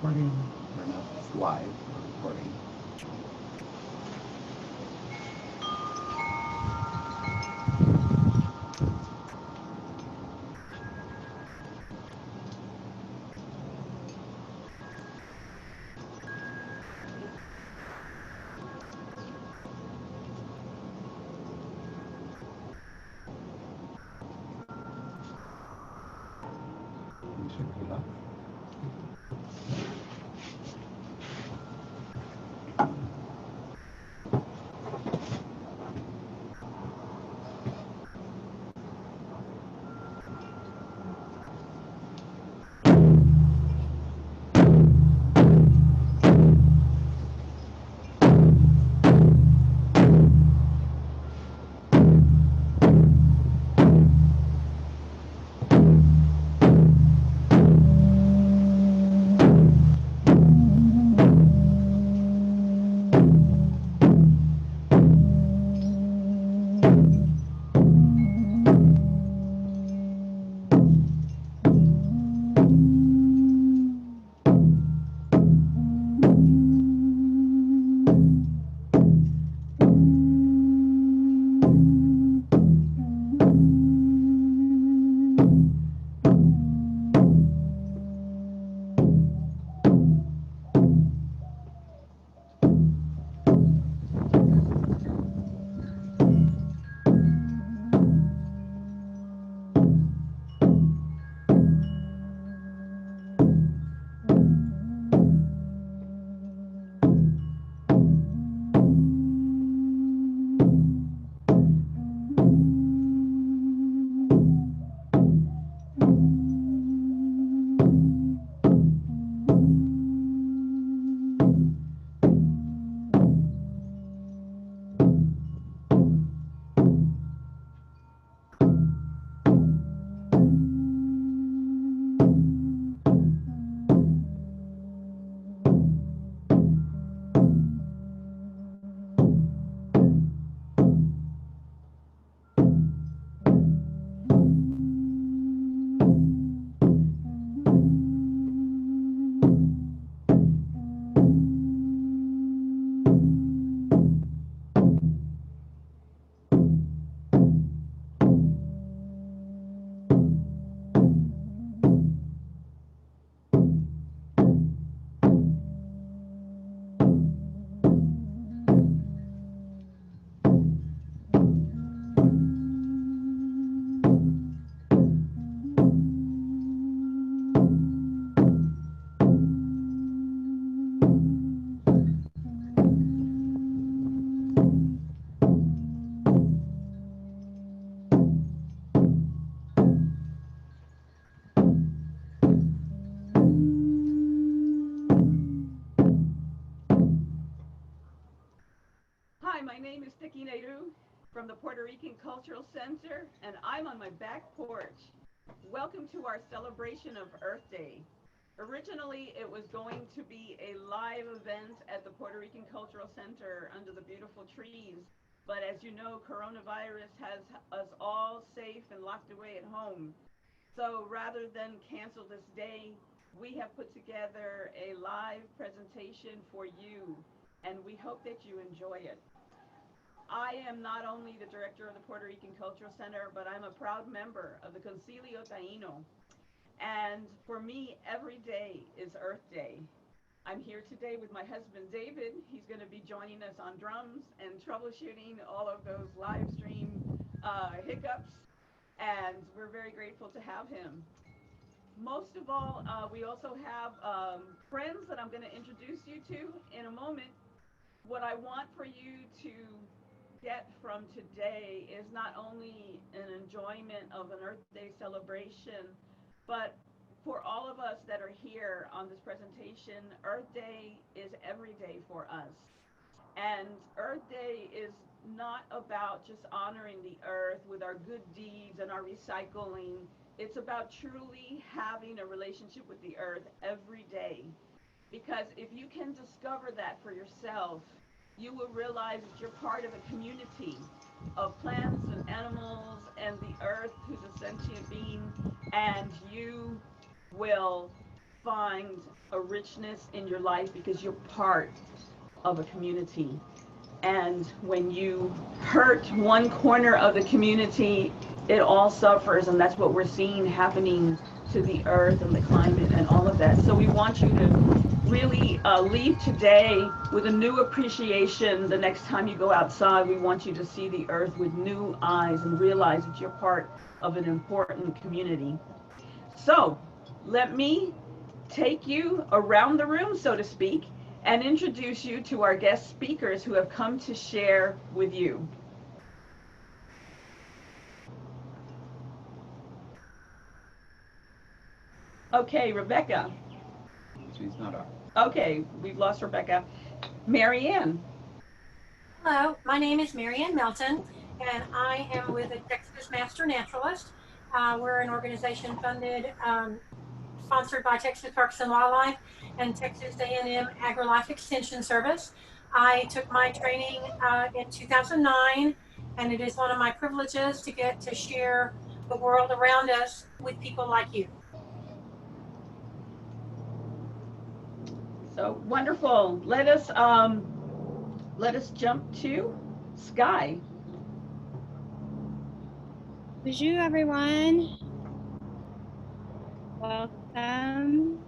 recording. We're not live, we're recording. We should be live. Hi, my name is Taino from the Puerto Rican Cultural Center, and I'm on my back porch. Welcome to our celebration of Earth Day. Originally, it was going to be a live event at the Puerto Rican Cultural Center under the beautiful trees, but as you know, coronavirus has us all safe and locked away at home. So rather than cancel this day, we have put together a live presentation for you, and we hope that you enjoy it. I am not only the director of the Puerto Rican Cultural Center, but I'm a proud member of the Concilio Taino. And for me, every day is Earth Day. I'm here today with my husband, David. He's going to be joining us on drums and troubleshooting all of those live stream hiccups. And we're very grateful to have him. Most of all, we also have friends that I'm going to introduce you to in a moment. What I want for you to get from today is not only an enjoyment of an Earth Day celebration, but for all of us that are here on this presentation, Earth Day is every day for us. And Earth Day is not about just honoring the earth with our good deeds and our recycling. It's about truly having a relationship with the earth every day. Because if you can discover that for yourself, you will realize that you're part of a community of plants and animals and the earth, who's a sentient being, and you will find a richness in your life because you're part of a community. And when you hurt one corner of the community, it all suffers, and that's what we're seeing happening to the earth and the climate and all of that. So we want you to really leave today with a new appreciation. The next time you go outside, we want you to see the earth with new eyes and realize that you're part of an important community. So let me take you around the room, so to speak, and introduce you to our guest speakers who have come to share with you. Okay, Rebekah. She's not up. Okay, we've lost Rebekah. Mary Ann. Hello, my name is Mary Ann Melton, and I am with the Texas Master Naturalists. We're an organization funded, sponsored by Texas Parks and Wildlife and Texas A&M AgriLife Extension Service. I took my training in 2009, and it is one of my privileges to get to share the world around us with people like you. So wonderful. Let us jump to Skye. Bonjour, everyone. Welcome.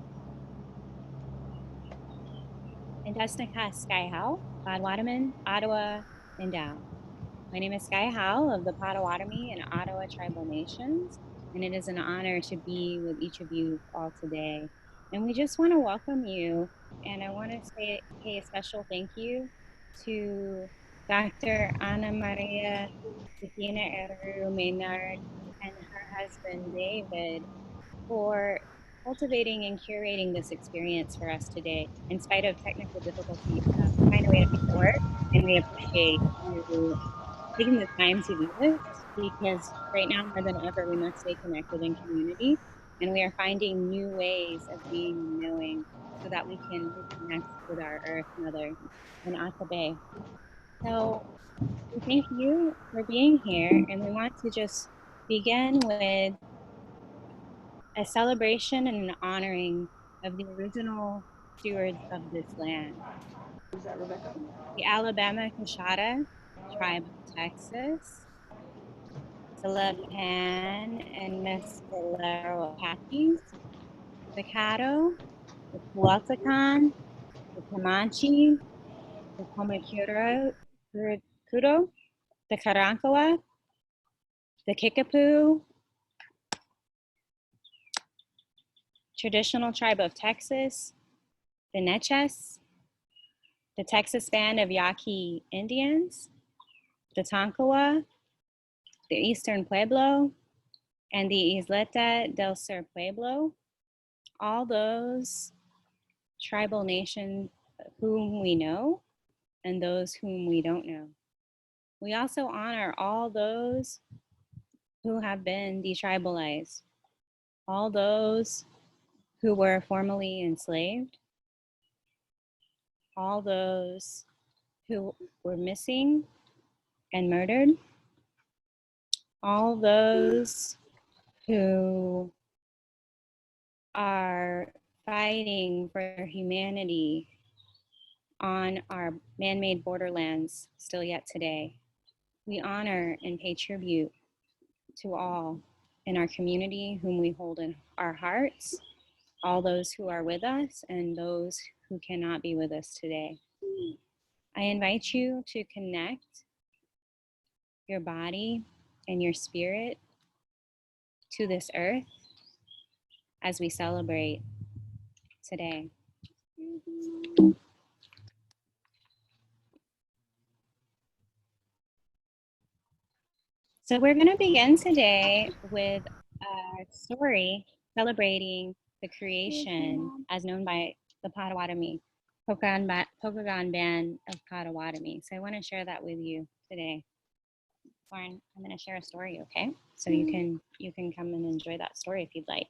Descendent Skye Howell, Potawatomi and Ottawa, and down. My name is Skye Howell of the Potawatomi and Ottawa tribal nations, and it is an honor to be with each of you all today. And we just want to welcome you, and I want to say a special thank you to Dr. Ana Maria Maynard and her husband David for cultivating and curating this experience for us today. In spite of technical difficulties, find a way to make it work, and we appreciate you taking the time to do this, because right now more than ever we must stay connected in community, and we are finding new ways of being and knowing so that we can reconnect with our Earth Mother in Atabe. So we thank you for being here, and we want to just begin with a celebration and an honoring of the original stewards of this land. Is that Rebekah? The Alabama Coshada tribe of Texas, the Lepan and Mescalero Apaches, the Caddo, the Pualtacan, the Comanche, the Comecuro, the Karankawa, the Kickapoo, traditional tribe of Texas, the Neches, the Texas Band of Yaqui Indians, the Tonkawa, the Eastern Pueblo, and the Isleta del Sur Pueblo, all those tribal nations whom we know and those whom we don't know. We also honor all those who have been detribalized, all those who were formerly enslaved, all those who were missing and murdered, all those who are fighting for humanity on our man-made borderlands still yet today. We honor and pay tribute to all in our community whom we hold in our hearts, all those who are with us and those who cannot be with us today. I invite you to connect your body and your spirit to this earth as we celebrate today. So we're going to begin today with a story celebrating the creation as known by the Potawatomi, Pokagon Band of Potawatomi. So I want to share that with you today. Lauren, I'm going to share a story, okay? So you can come and enjoy that story if you'd like.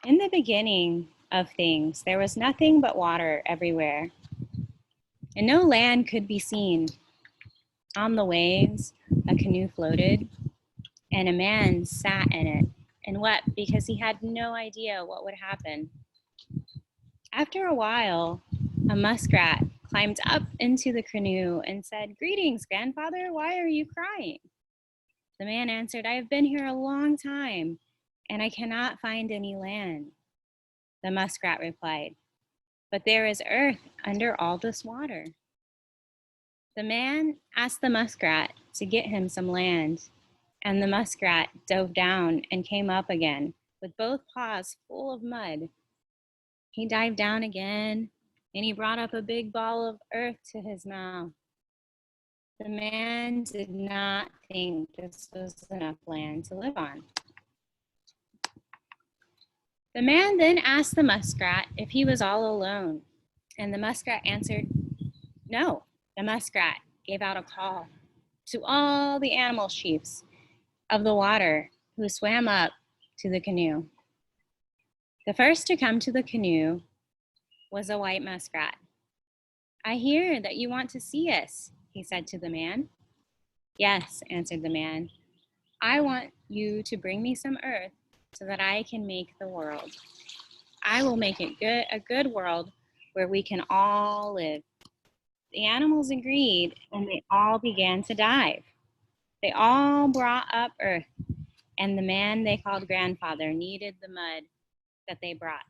In the beginning of things, there was nothing but water everywhere, and no land could be seen. On the waves, a canoe floated, and a man sat in it, and wept because he had no idea what would happen. After a while, a muskrat climbed up into the canoe and said, "Greetings, grandfather, why are you crying?" The man answered, "I have been here a long time, and I cannot find any land." The muskrat replied, "But there is earth under all this water." The man asked the muskrat to get him some land, and the muskrat dove down and came up again with both paws full of mud. He dived down again, and he brought up a big ball of earth to his mouth. The man did not think this was enough land to live on. The man then asked the muskrat if he was all alone, and the muskrat answered, "No." The muskrat gave out a call to all the animal chiefs of the water who swam up to the canoe. The first to come to the canoe was a white muskrat. "I hear that you want to see us," he said to the man. "Yes," answered the man. "I want you to bring me some earth so that I can make the world. I will make it a good world where we can all live." The animals agreed, and they all began to dive. They all brought up earth, and the man they called grandfather kneaded the mud that they brought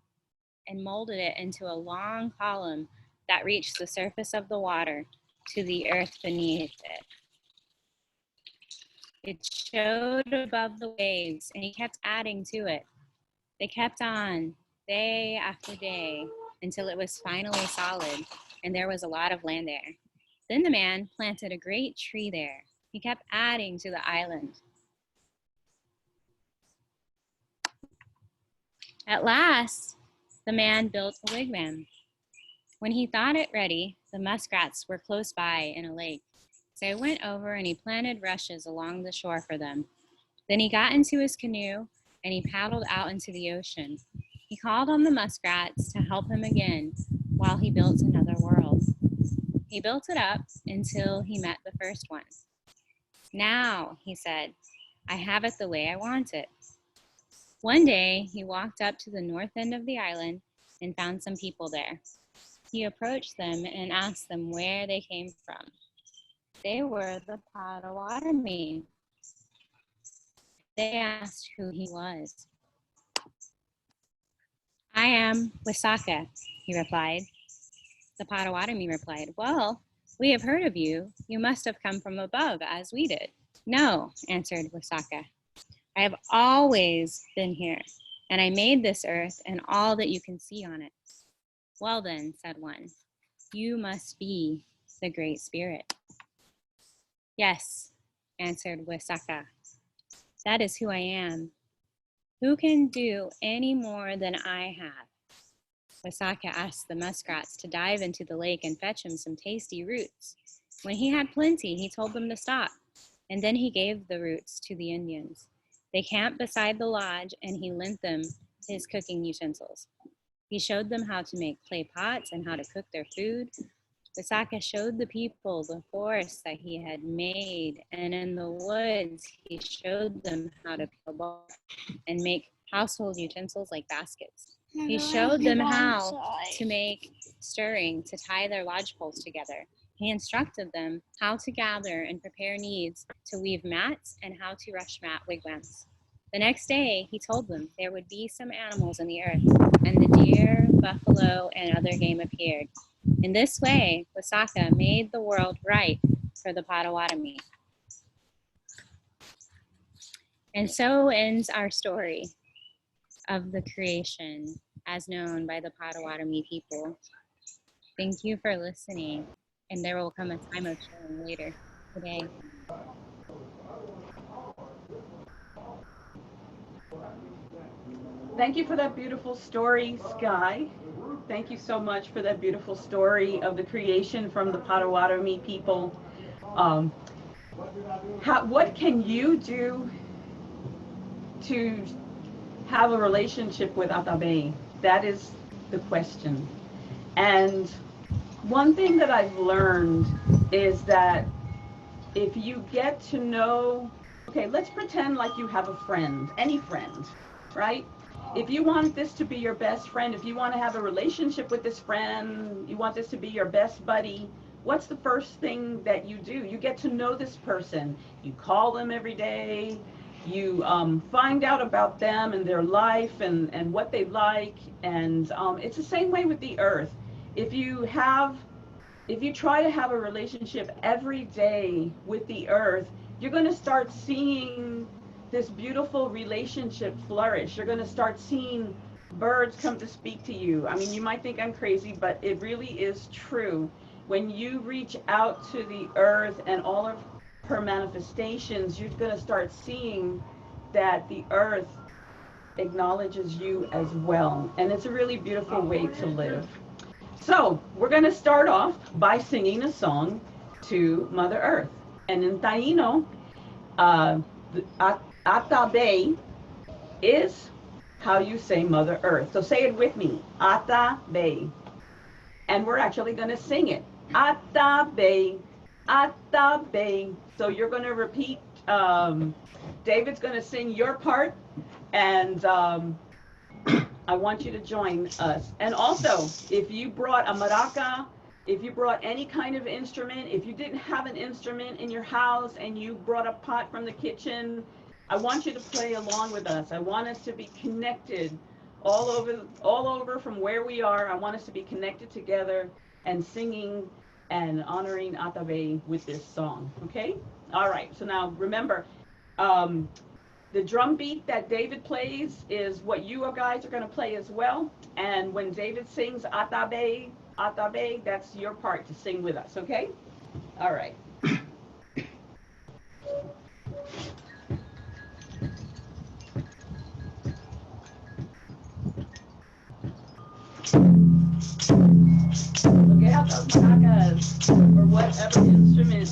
and molded it into a long column that reached the surface of the water to the earth beneath it. It showed above the waves, and he kept adding to it. They kept on day after day until it was finally solid, and there was a lot of land there. Then the man planted a great tree there. He kept adding to the island. At last, the man built a wigwam. When he thought it ready, the muskrats were close by in a lake. So he went over and he planted rushes along the shore for them. Then he got into his canoe and he paddled out into the ocean. He called on the muskrats to help him again while he built another world. He built it up until he met the first one. "Now," he said, "I have it the way I want it." One day, he walked up to the north end of the island and found some people there. He approached them and asked them where they came from. They were the Potawatomi. They asked who he was. "I am Wisaka," he replied. The Potawatomi replied, "Well, we have heard of you. You must have come from above, as we did." "No," answered Wisaka. "I have always been here, and I made this earth and all that you can see on it." "Well then," said one, "you must be the Great Spirit." "Yes," answered Wisaka. "That is who I am. Who can do any more than I have?" Wisaka asked the muskrats to dive into the lake and fetch him some tasty roots. When he had plenty, he told them to stop, and then he gave the roots to the Indians. They camped beside the lodge, and he lent them his cooking utensils. He showed them how to make clay pots and how to cook their food. Wisaka showed the people the forest that he had made, and in the woods, he showed them how to peel bark and make household utensils like baskets. He showed them how to make stirring to tie their lodgepoles together. He instructed them how to gather and prepare needs to weave mats and how to rush mat wigwams. The next day, he told them there would be some animals in the earth, and the deer, buffalo, and other game appeared. In this way, Wisaka made the world right for the Potawatomi. And so ends our story of the creation as known by the Potawatomi people. Thank you for listening, and there will come a time of sharing later today. Thank you for that beautiful story, Skye. Thank you so much for that beautiful story of the creation from the Potawatomi people. What can you do to have a relationship with Atabe? That is the question. And one thing that I've learned is that if you get to know Okay, let's pretend like you have a friend, any friend, right? If you want this to be your best friend, if you want to have a relationship with this friend, you want this to be your best buddy, what's the first thing that you do? You get to know this person. You call them every day. You find out about them and their life and what they like. And it's the same way with the earth. If you try to have a relationship every day with the earth, you're going to start seeing this beautiful relationship flourish. You're going to start seeing birds come to speak to you. I mean, you might think I'm crazy, but it really is true. When you reach out to the earth and all of her manifestations, you're going to start seeing that the earth acknowledges you as well. And it's a really beautiful way to live. So we're going to start off by singing a song to Mother Earth. And in Taino, Atabe is how you say Mother Earth. So say it with me, Atabe. And we're actually going to sing it. Atabe, Atabe. So you're going to repeat, David's going to sing your part, and I want you to join us. And also, if you brought a maraca, if you brought any kind of instrument, if you didn't have an instrument in your house and you brought a pot from the kitchen, I want you to play along with us. I want us to be connected all over from where we are. I want us to be connected together and singing and honoring Atabe with this song, okay? All right, so now remember, the drum beat that David plays is what you guys are going to play as well. And when David sings Atabe, Atabe, that's your part to sing with us, okay? All right. Look out those maracas or whatever instrument.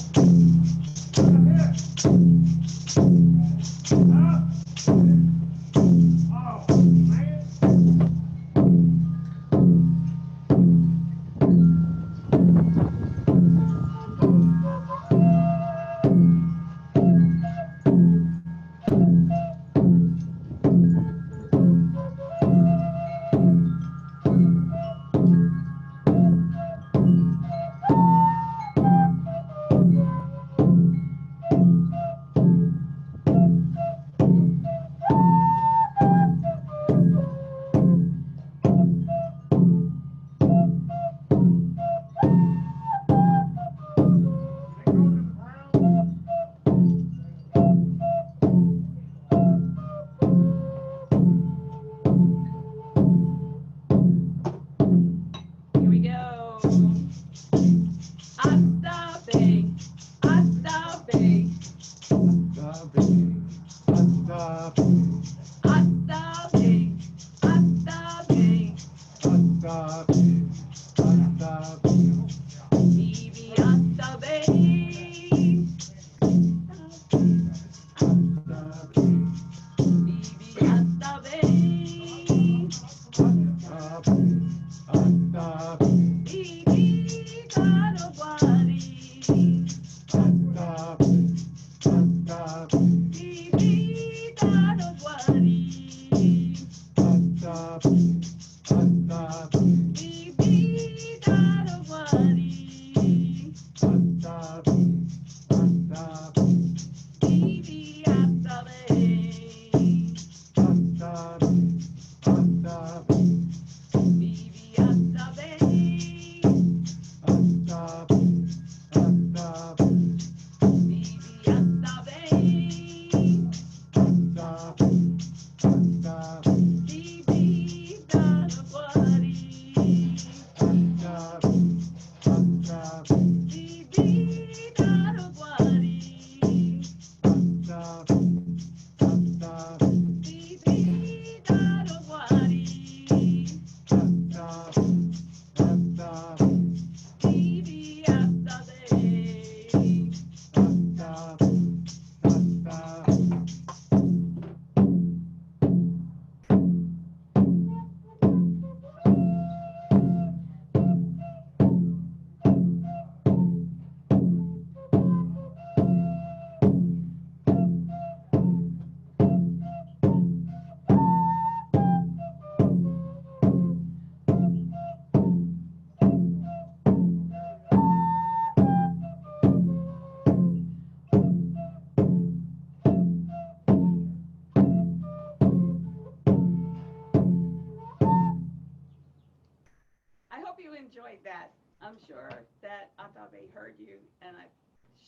enjoyed that. I'm sure that Atabe heard you, and I'm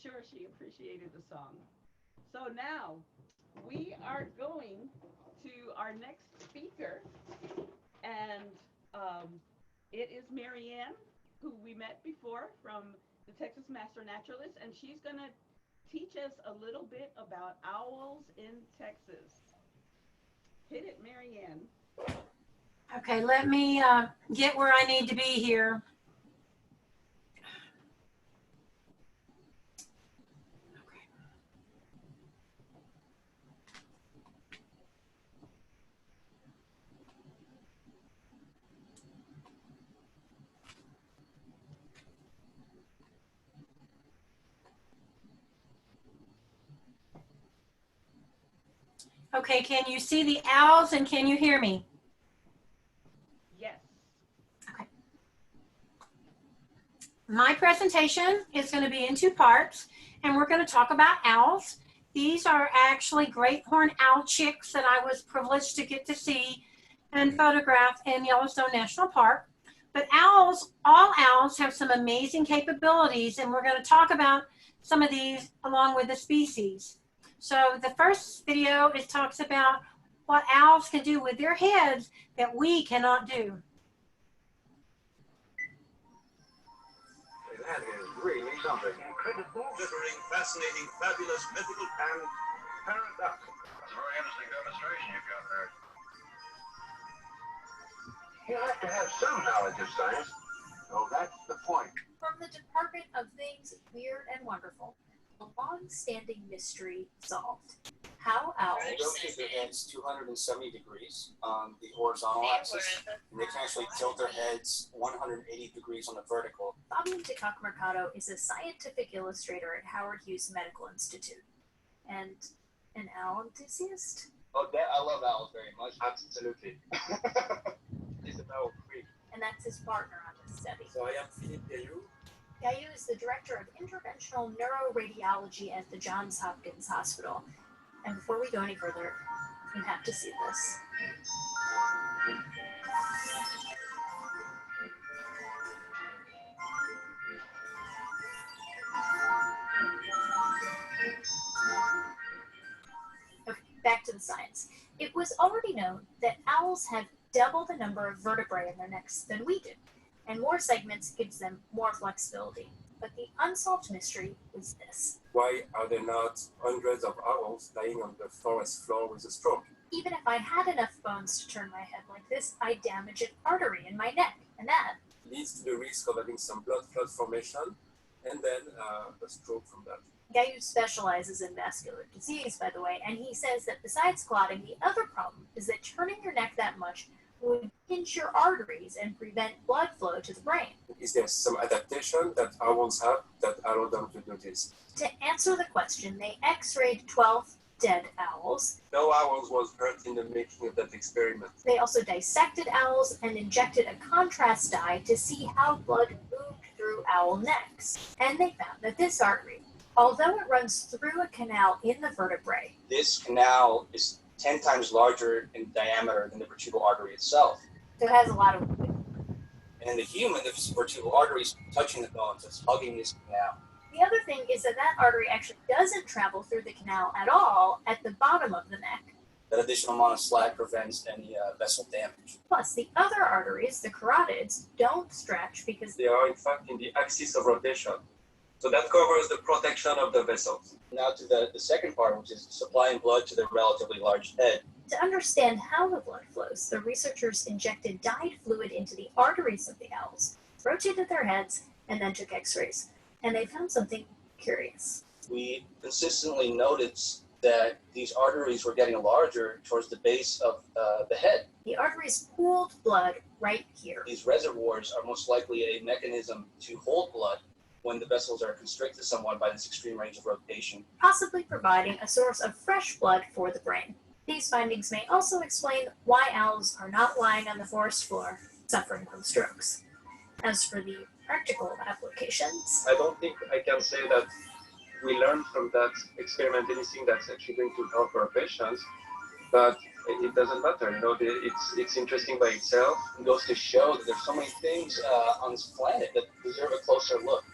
sure she appreciated the song. So now we are going to our next speaker, and it is Mary Ann, who we met before from the Texas Master Naturalists, and she's going to teach us a little bit about owls in Texas. Hit it, Mary Ann. Okay, let me get where I need to be here. Okay, can you see the owls and can you hear me? Yes. Okay. My presentation is going to be in two parts, and we're going to talk about owls. These are actually great horned owl chicks that I was privileged to get to see and photograph in Yellowstone National Park. But owls, all owls have some amazing capabilities, and we're going to talk about some of these along with the species. So the first video, it talks about what owls can do with their heads that we cannot do. That is really something. Incredible, differing, fascinating, fabulous, mythical, and paradoxical. It's a very interesting demonstration you've got there. You have to have some knowledge of science. So that's the point. From the Department of Things Weird and Wonderful, a long-standing mystery solved. How owls... They rotate their heads 270 degrees on the horizontal axis, and they can actually tilt their heads 180 degrees on the vertical. Fabian Tikak Mercado is a scientific illustrator at Howard Hughes Medical Institute, and an owl enthusiast. Oh, I love owls very much. Absolutely. He's an owl freak. And that's his partner on this study. So I am Philippe Gaillou. Gaillou is the director of interventional neuroradiology at the Johns Hopkins Hospital. And before we go any further, you have to see this. Okay, back to the science. It was already known that owls have double the number of vertebrae in their necks than we do, and more segments gives them more flexibility. But the unsolved mystery was this. Why are there not hundreds of owls lying on the forest floor with a stroke? Even if I had enough bones to turn my head like this, I'd damage an artery in my neck, and that Leads to the risk of having some blood clot formation and then a stroke from that. Gaillou specializes in vascular disease, by the way, and he says that besides clotting, the other problem is that turning your neck that much would pinch your arteries and prevent blood flow to the brain. Is there some adaptation that owls have that allow them to do this? To answer the question, they x-rayed 12 dead owls. No owls was hurt in the making of that experiment. They also dissected owls and injected a contrast dye to see how blood moved through owl necks. And they found that this artery, although it runs through a canal in the vertebrae, This canal is 10 times larger in diameter than the vertebral artery itself. so it has a lot of width. And in the human, the vertebral artery is touching the bones, it's hugging this canal. The other thing is that that artery actually doesn't travel through the canal at all at the bottom of the neck. That additional amount of slack prevents any vessel damage. Plus, the other arteries, the carotids, don't stretch because They are in fact in the axis of rotation. So that covers the protection of the vessels. Now to the second part, which is supplying blood to the relatively large head. to understand how the blood flows, the researchers injected dyed fluid into the arteries of the owls, rotated their heads, and then took x-rays. And they found something curious. We consistently noticed that these arteries were getting larger towards the base of the head. The arteries pooled blood right here. These reservoirs are most likely a mechanism to hold blood when the vessels are constricted somewhat by this extreme range of rotation. Possibly providing a source of fresh blood for the brain. These findings may also explain why owls are not lying on the forest floor suffering from strokes. As for the practical applications, I don't think I can say that we learned from that experiment anything that's actually going to help our patients, but it doesn't matter. You know, it's interesting by itself. It goes to show that there's so many things on this planet that deserve a closer look.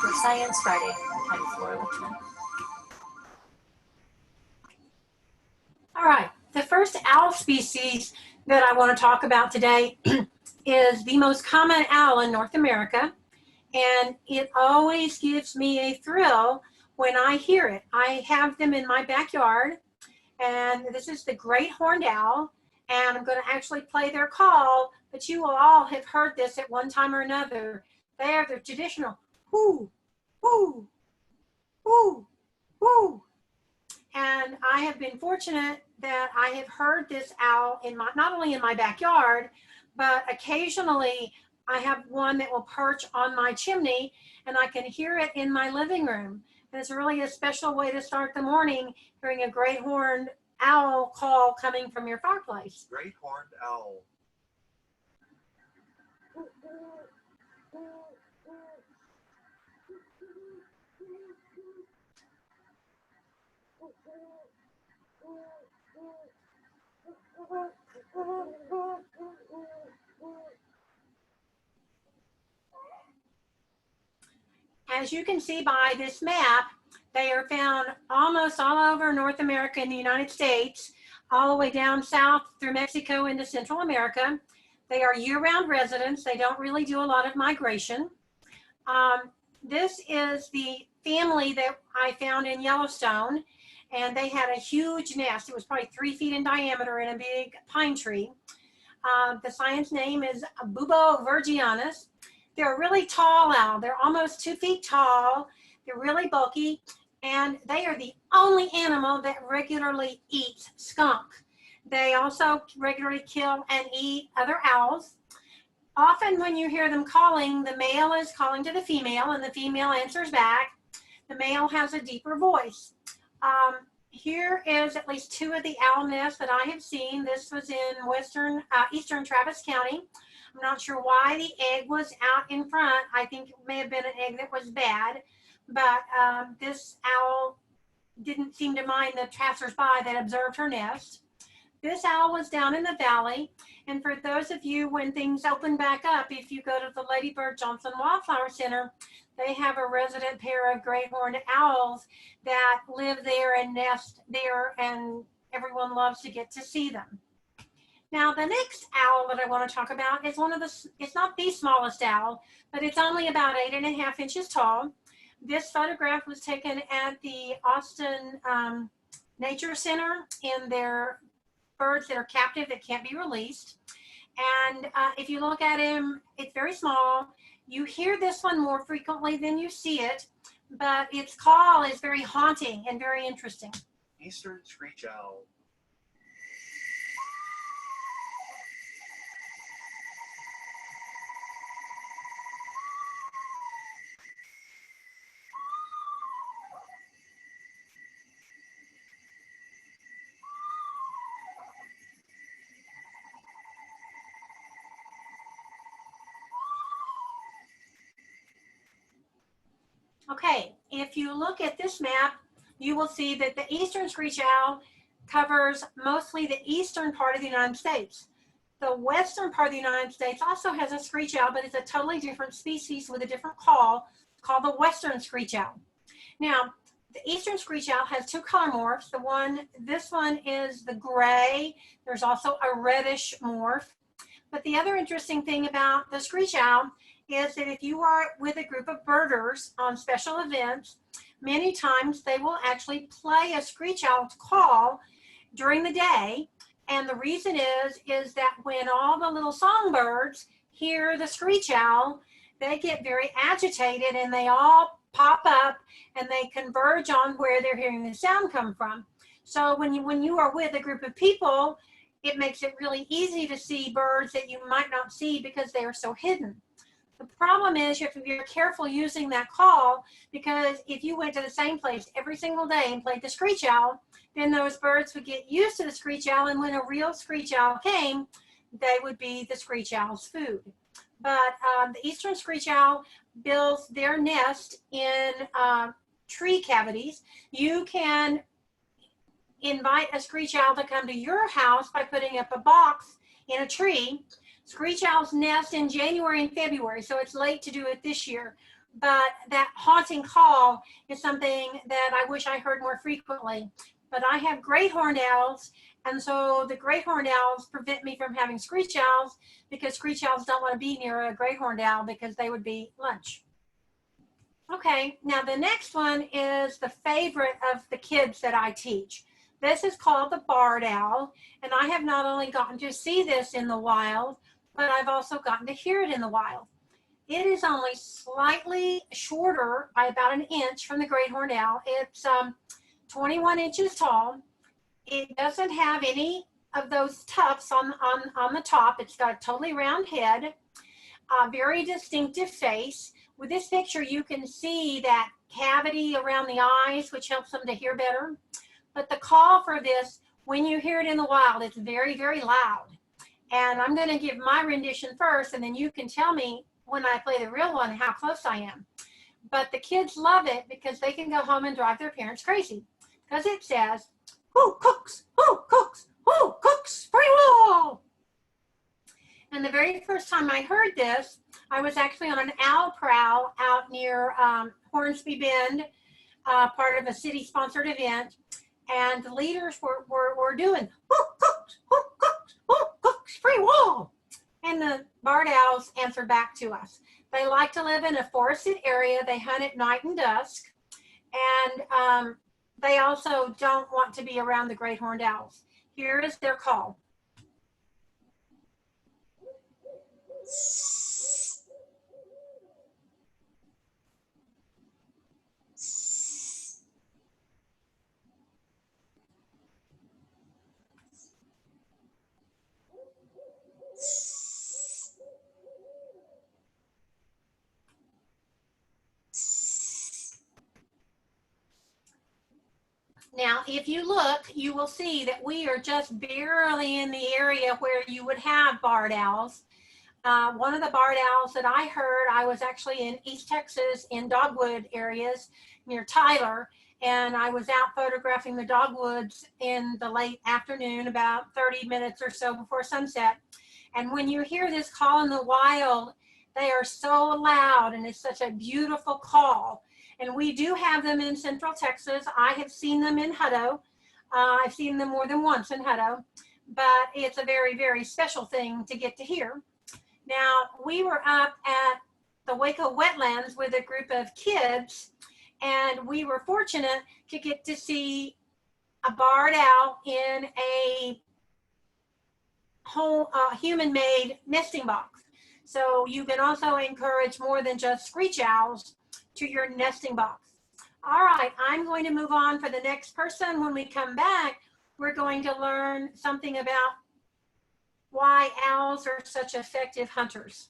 For Science Friday, I'm Flora Richmond. All right, the first owl species that I want to talk about today is the most common owl in North America, and it always gives me a thrill when I hear it. I have them in my backyard, and this is the great horned owl, and I'm going to actually play their call, but you will all have heard this at one time or another. They are the traditional whoo, whoo, whoo, whoo. And I have been fortunate that I have heard this owl in my, not only in my backyard, but occasionally I have one that will perch on my chimney and I can hear it in my living room. And it's really a special way to start the morning, hearing a great horned owl call coming from your fireplace. Great horned owl. As you can see by this map, they are found almost all over North America and the United States, all the way down south through Mexico into Central America. They are year-round residents. They don't really do a lot of migration. This is the family that I found in Yellowstone, and they had a huge nest. It was probably 3 feet in diameter in a big pine tree. The science name is Bubovirgianus. They're a really tall owl. They're almost 2 feet tall. They're really bulky, and they are the only animal that regularly eats skunk. They also regularly kill and eat other owls. Often when you hear them calling, the male is calling to the female, and the female answers back. The male has a deeper voice. Here is at least 2 of the owl nests that I have seen. This was in eastern Travis County. I'm not sure why the egg was out in front. I think it may have been an egg that was bad, but this owl didn't seem to mind the passersby that observed her nest. This owl was down in the valley, and for those of you, when things open back up, if you go to the Lady Bird Johnson Wildflower Center, they have a resident pair of great horned owls that live there and nest there, and everyone loves to get to see them. Now, the next owl that I want to talk about is it's not the smallest owl, but it's only about 8.5 inches tall. This photograph was taken at the Austin Nature Center in their birds that are captive that can't be released. And if you look at him, it's very small. You hear this one more frequently than you see it, but its call is very haunting and very interesting. Eastern screech owl. Okay, if you look at this map, you will see that the eastern screech owl covers mostly the eastern part of the United States. The western part of the United States also has a screech owl, but it's a totally different species with a different call, called the western screech owl. Now, the eastern screech owl has 2 color morphs. This one is the gray. There's also a reddish morph. But the other interesting thing about the screech owl is that if you are with a group of birders on special events, many times they will actually play a screech owl call during the day. And the reason is that when all the little songbirds hear the screech owl, they get very agitated and they all pop up and they converge on where they're hearing the sound come from. So when you are with a group of people, it makes it really easy to see birds that you might not see because they are so hidden. The problem is you have to be very careful using that call, because if you went to the same place every single day and played the screech owl, then those birds would get used to the screech owl, and when a real screech owl came, they would be the screech owl's food. but the eastern screech owl builds their nest in tree cavities. You can invite a screech owl to come to your house by putting up a box in a tree. Screech owls nest in January and February, so it's late to do it this year. But that haunting call is something that I wish I heard more frequently. But I have great horned owls, and so the great horned owls prevent me from having screech owls, because screech owls don't want to be near a great horned owl because they would be lunch. Okay, now the next one is the favorite of the kids that I teach. This is called the barred owl, and I have not only gotten to see this in the wild, but I've also gotten to hear it in the wild. It is only slightly shorter by about an inch from the great horned owl. It's 21 inches tall. It doesn't have any of those tufts on the top. It's got a totally round head, a very distinctive face. With this picture, you can see that cavity around the eyes, which helps them to hear better. But the call for this, when you hear it in the wild, it's very, very loud. And I'm going to give my rendition first, and then you can tell me when I play the real one how close I am. But the kids love it because they can go home and drive their parents crazy. Because it says, "Who cooks? Who cooks? Who cooks? Free will!" And the very first time I heard this, I was actually on an owl prowl out near Hornsby Bend, part of a city-sponsored event. And the leaders were doing, "Who cooks? Who cooks? Who cooks? Free will!" And the barred owls answer back to us. They like to live in a forested area. They hunt at night and dusk. And they also don't want to be around the great horned owls. Here is their call. Now, if you look, you will see that we are just barely in the area where you would have barred owls. One of the barred owls that I heard, I was actually in East Texas in dogwood areas near Tyler, and I was out photographing the dogwoods in the late afternoon, about 30 minutes or so before sunset. And when you hear this call in the wild, they are so loud, and it's such a beautiful call. And we do have them in Central Texas. I have seen them in Hutto. I've seen them more than once in Hutto, but it's a very, very special thing to get to hear. Now, we were up at the Waco wetlands with a group of kids, and we were fortunate to get to see a barred owl in a whole human-made nesting box. So you can also encourage more than just screech owls to your nesting box. All right, I'm going to move on for the next person. When we come back, we're going to learn something about why owls are such effective hunters.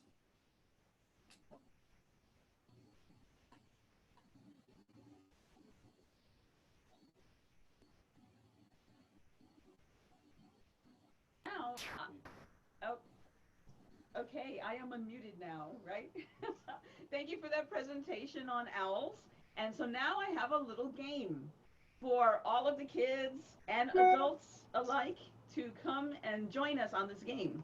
Okay, I am unmuted now, right? Thank you for that presentation on owls. And so now I have a little game for all of the kids and adults alike to come and join us on this game.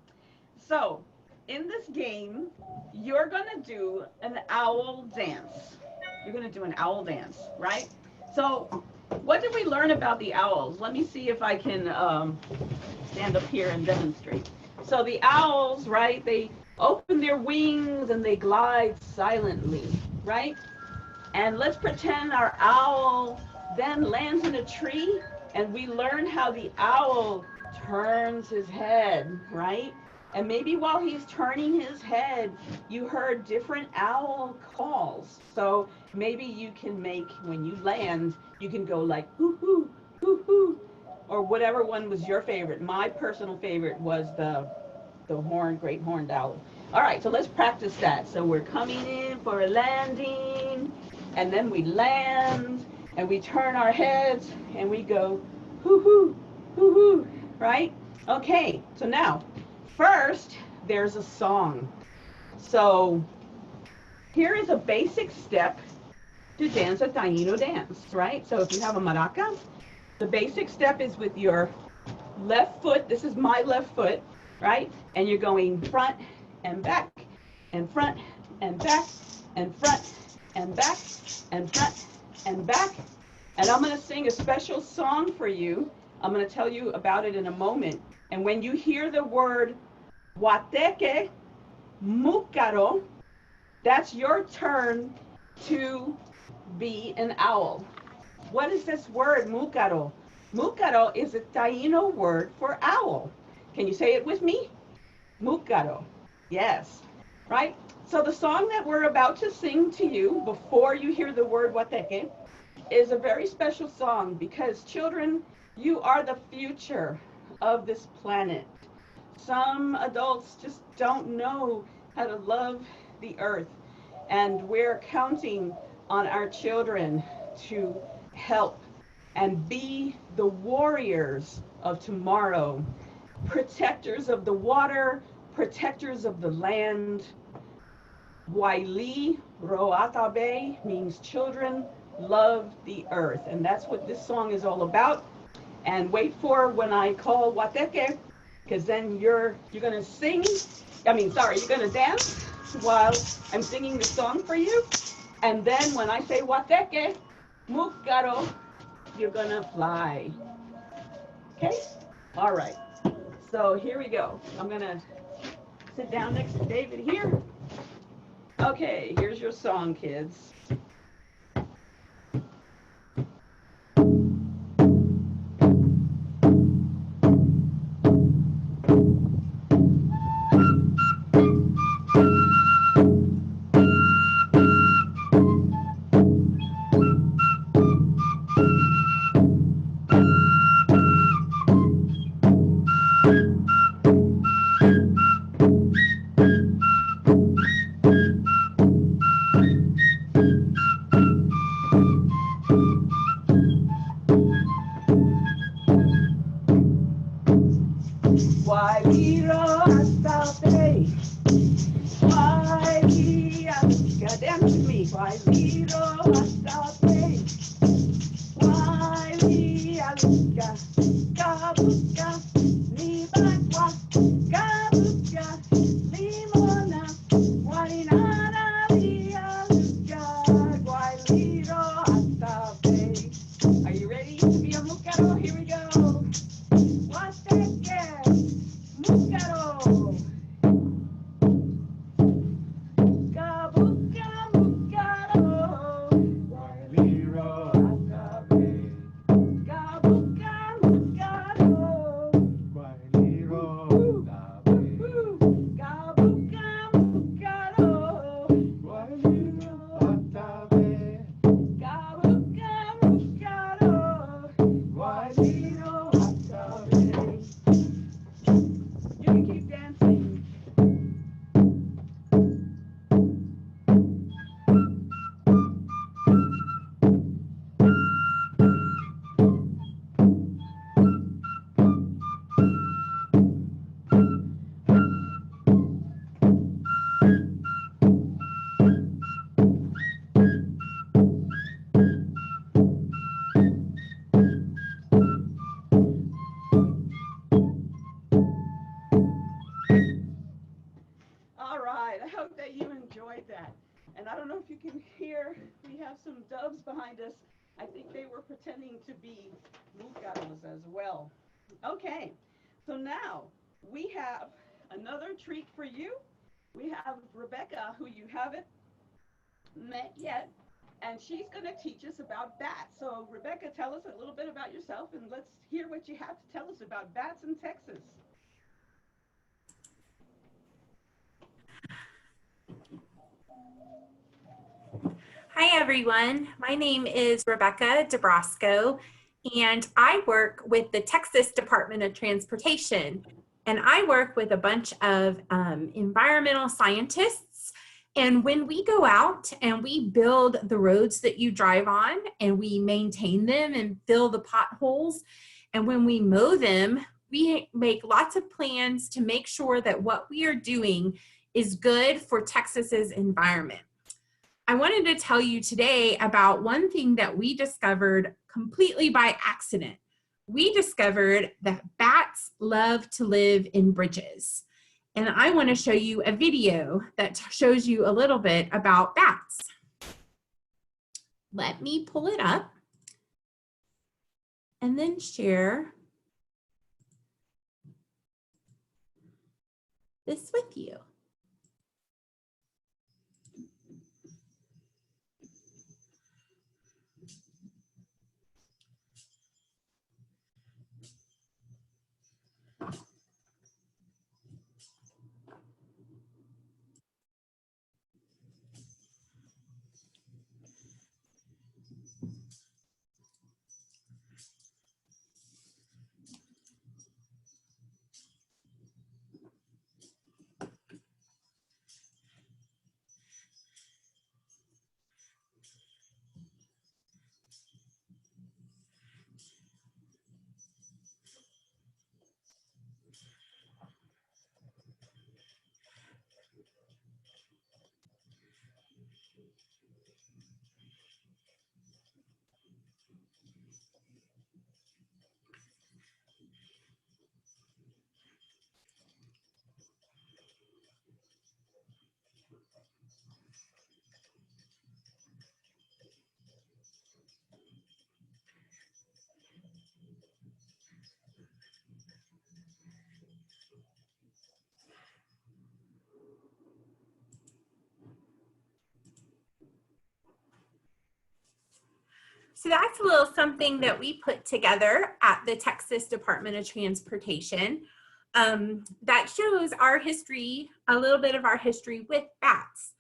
So in this game, you're gonna do an owl dance. You're gonna do an owl dance, right? So what did we learn about the owls? Let me see if I can stand up here and demonstrate. So the owls, right, they open their wings and they glide silently, right? And let's pretend our owl then lands in a tree, and we learn how the owl turns his head, right? And maybe while he's turning his head, you heard different owl calls. So maybe you can make, when you land, you can go like, hoo, hoo, hoo, hoo, or whatever one was your favorite. My personal favorite was the great horned owl. All right, so let's practice that. So we're coming in for a landing, and then we land, and we turn our heads, and we go, hoo, hoo, hoo, hoo, right? Okay, so now, first, there's a song. So here is a basic step to dance a Taino dance, right? So if you have a maraca, the basic step is with your left foot. This is my left foot, right? And you're going front and back and front and back and front and back and front and back. And I'm going to sing a special song for you. I'm going to tell you about it in a moment. And when you hear the word Wateke Mukaro, that's your turn to be an owl. What is this word, Mukaro? Mukaro is a Taino word for owl. Can you say it with me? Mukaro. Yes, right? So the song that we're about to sing to you before you hear the word Wateke is a very special song because children, you are the future of this planet. Some adults just don't know how to love the earth, and we're counting on our children to help and be the warriors of tomorrow, protectors of the water, protectors of the land. Waili Roatabe means children love the earth, and that's what this song is all about. And wait for when I call Wateke, because then you're gonna sing, you're gonna dance while I'm singing the song for you. And then when I say Wateke Mukaro, you're gonna fly. Okay? All right. So here we go. I'm gonna sit down next to David here. Okay, here's your song, kids. Dance with me. Are you ready to be a mucaro? Here we go. Mucaro. And I don't know if you can hear, we have some doves behind us. I think they were pretending to be mucaros as well. Okay, so now we have another treat for you. We have Rebekah, who you haven't met yet, and she's going to teach us about bats. So Rebekah, tell us a little bit about yourself, and let's hear what you have to tell us about bats in Texas. Hi everyone, my name is Rebekah Dobrasko and I work with the Texas Department of Transportation, and I work with a bunch of environmental scientists. And when we go out and we build the roads that you drive on and we maintain them and fill the potholes, and when we mow them, we make lots of plans to make sure that what we are doing is good for Texas's environment. I wanted to tell you today about one thing that we discovered completely by accident. We discovered that bats love to live in bridges. And I want to show you a video that shows you a little bit about bats. Let me pull it up and then share this with you. So that's a little something that we put together at the Texas Department of Transportation that shows our history, a little bit of our history with bats.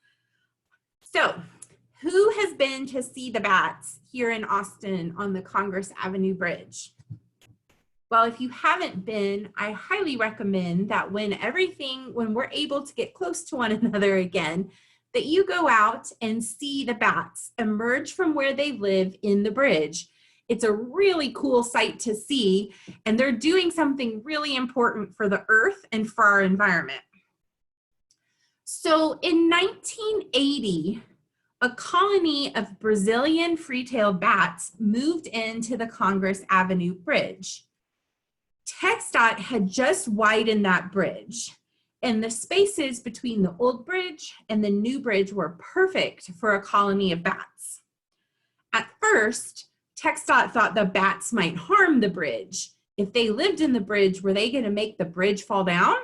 So who has been to see the bats here in Austin on the Congress Avenue Bridge? Well, if you haven't been, I highly recommend that when we're able to get close to one another again, that you go out and see the bats emerge from where they live in the bridge. It's a really cool sight to see, and they're doing something really important for the earth and for our environment. So in 1980, a colony of Brazilian free-tailed bats moved into the Congress Avenue Bridge. TxDOT had just widened that bridge, and the spaces between the old bridge and the new bridge were perfect for a colony of bats. At first, TxDOT thought the bats might harm the bridge. If they lived in the bridge, were they going to make the bridge fall down?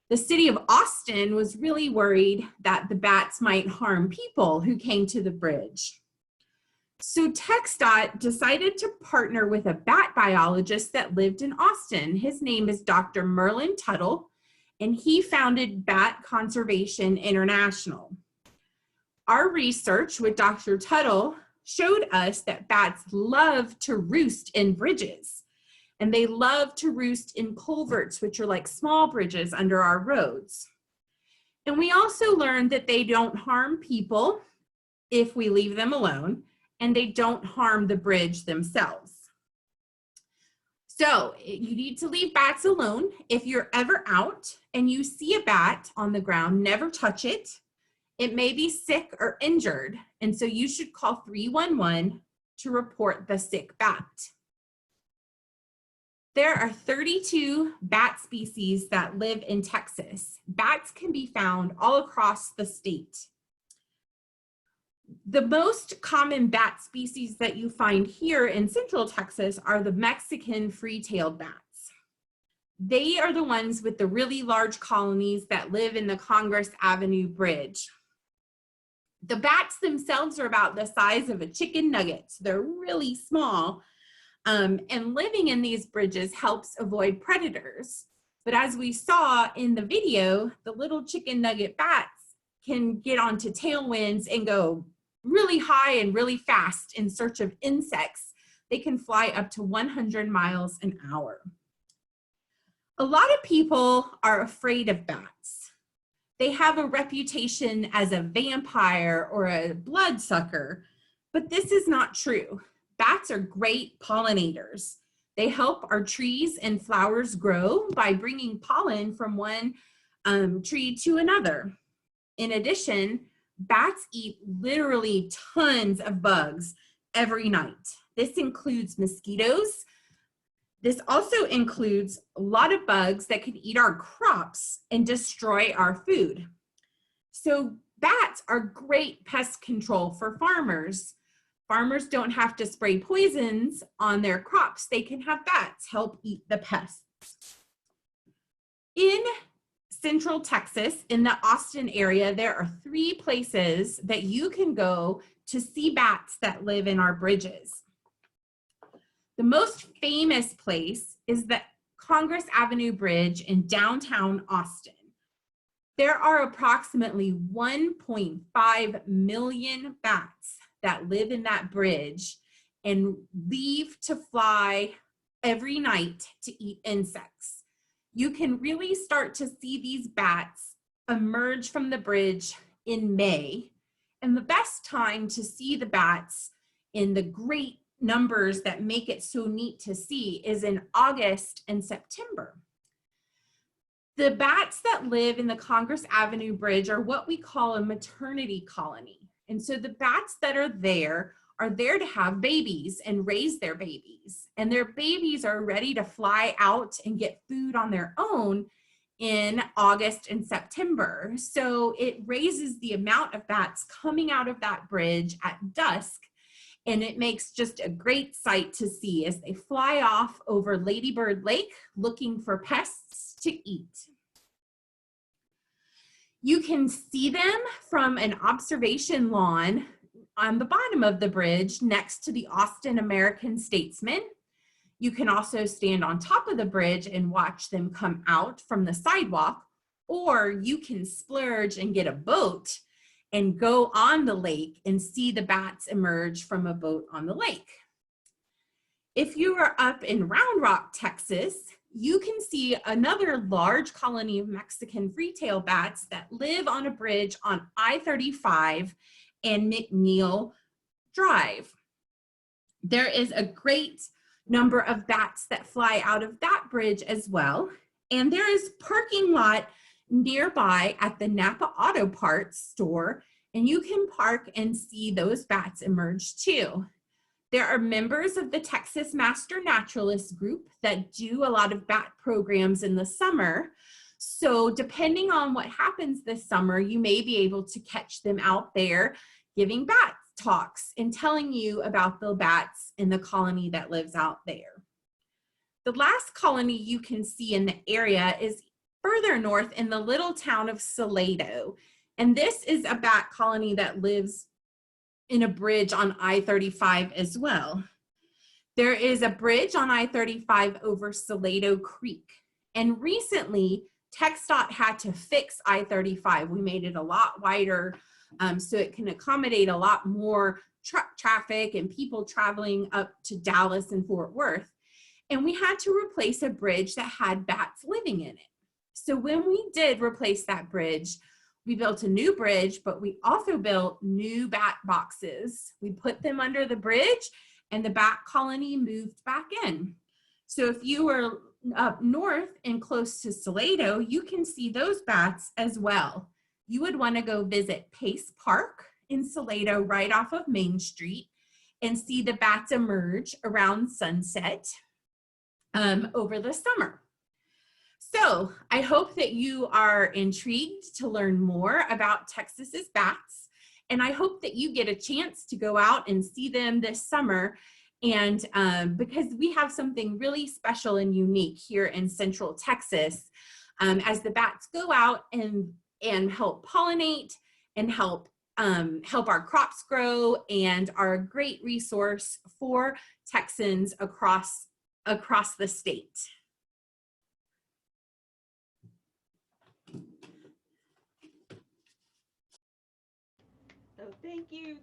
The city of Austin was really worried that the bats might harm people who came to the bridge. So TxDOT decided to partner with a bat biologist that lived in Austin. His name is Dr. Merlin Tuttle, and he founded Bat Conservation International. Our research with Dr. Tuttle showed us that bats love to roost in bridges, and they love to roost in culverts, which are like small bridges under our roads. And we also learned that they don't harm people if we leave them alone, and they don't harm the bridge themselves. So you need to leave bats alone. If you're ever out and you see a bat on the ground, never touch it. It may be sick or injured, and so you should call 311 to report the sick bat. There are 32 bat species that live in Texas. Bats can be found all across the state. The most common bat species that you find here in Central Texas are the Mexican free-tailed bats. They are the ones with the really large colonies that live in the Congress Avenue Bridge. The bats themselves are about the size of a chicken nugget. So they're really small, and living in these bridges helps avoid predators. But as we saw in the video, the little chicken nugget bats can get onto tailwinds and go really high and really fast in search of insects. They can fly up to 100 miles an hour. A lot of people are afraid of bats. They have a reputation as a vampire or a bloodsucker, but this is not true. Bats are great pollinators. They help our trees and flowers grow by bringing pollen from one tree to another. In addition, bats eat literally tons of bugs every night. This includes mosquitoes. This also includes a lot of bugs that could eat our crops and destroy our food. So bats are great pest control for farmers. Farmers don't have to spray poisons on their crops. They can have bats help eat the pests. In Central Texas, in the Austin area, there are 3 places that you can go to see bats that live in our bridges. The most famous place is the Congress Avenue Bridge in downtown Austin. There are approximately 1.5 million bats that live in that bridge and leave to fly every night to eat insects. You can really start to see these bats emerge from the bridge in May. And the best time to see the bats in the great numbers that make it so neat to see is in August and September. The bats that live in the Congress Avenue Bridge are what we call a maternity colony. And so the bats that are there to have babies and raise their babies. And their babies are ready to fly out and get food on their own in August and September. So it raises the amount of bats coming out of that bridge at dusk. And it makes just a great sight to see as they fly off over Lady Bird Lake looking for pests to eat. You can see them from an observation lawn on the bottom of the bridge next to the Austin American-Statesman. You can also stand on top of the bridge and watch them come out from the sidewalk, or you can splurge and get a boat and go on the lake and see the bats emerge from a boat on the lake. If you are up in Round Rock, Texas, you can see another large colony of Mexican free-tailed bats that live on a bridge on I-35 and McNeil Drive. There is a great number of bats that fly out of that bridge as well. And there is parking lot nearby at the Napa Auto Parts store, and you can park and see those bats emerge too. There are members of the Texas Master Naturalists group that do a lot of bat programs in the summer. So depending on what happens this summer, you may be able to catch them out there giving bat talks and telling you about the bats in the colony that lives out there. The last colony you can see in the area is further north in the little town of Salado. And this is a bat colony that lives in a bridge on I-35 as well. There is a bridge on I-35 over Salado Creek. And recently, TxDOT had to fix I-35. We made it a lot wider so it can accommodate a lot more truck traffic and people traveling up to Dallas and Fort Worth. And we had to replace a bridge that had bats living in it. So when we did replace that bridge, we built a new bridge, but we also built new bat boxes. We put them under the bridge and the bat colony moved back in. So if you were up north and close to Salado, you can see those bats as well. You would want to go visit Pace Park in Salado right off of Main Street and see the bats emerge around sunset over the summer. So I hope that you are intrigued to learn more about Texas's bats, and I hope that you get a chance to go out and see them this summer. And because we have something really special and unique here in Central Texas, as the bats go out and help pollinate and help our crops grow and are a great resource for Texans across the state. So thank you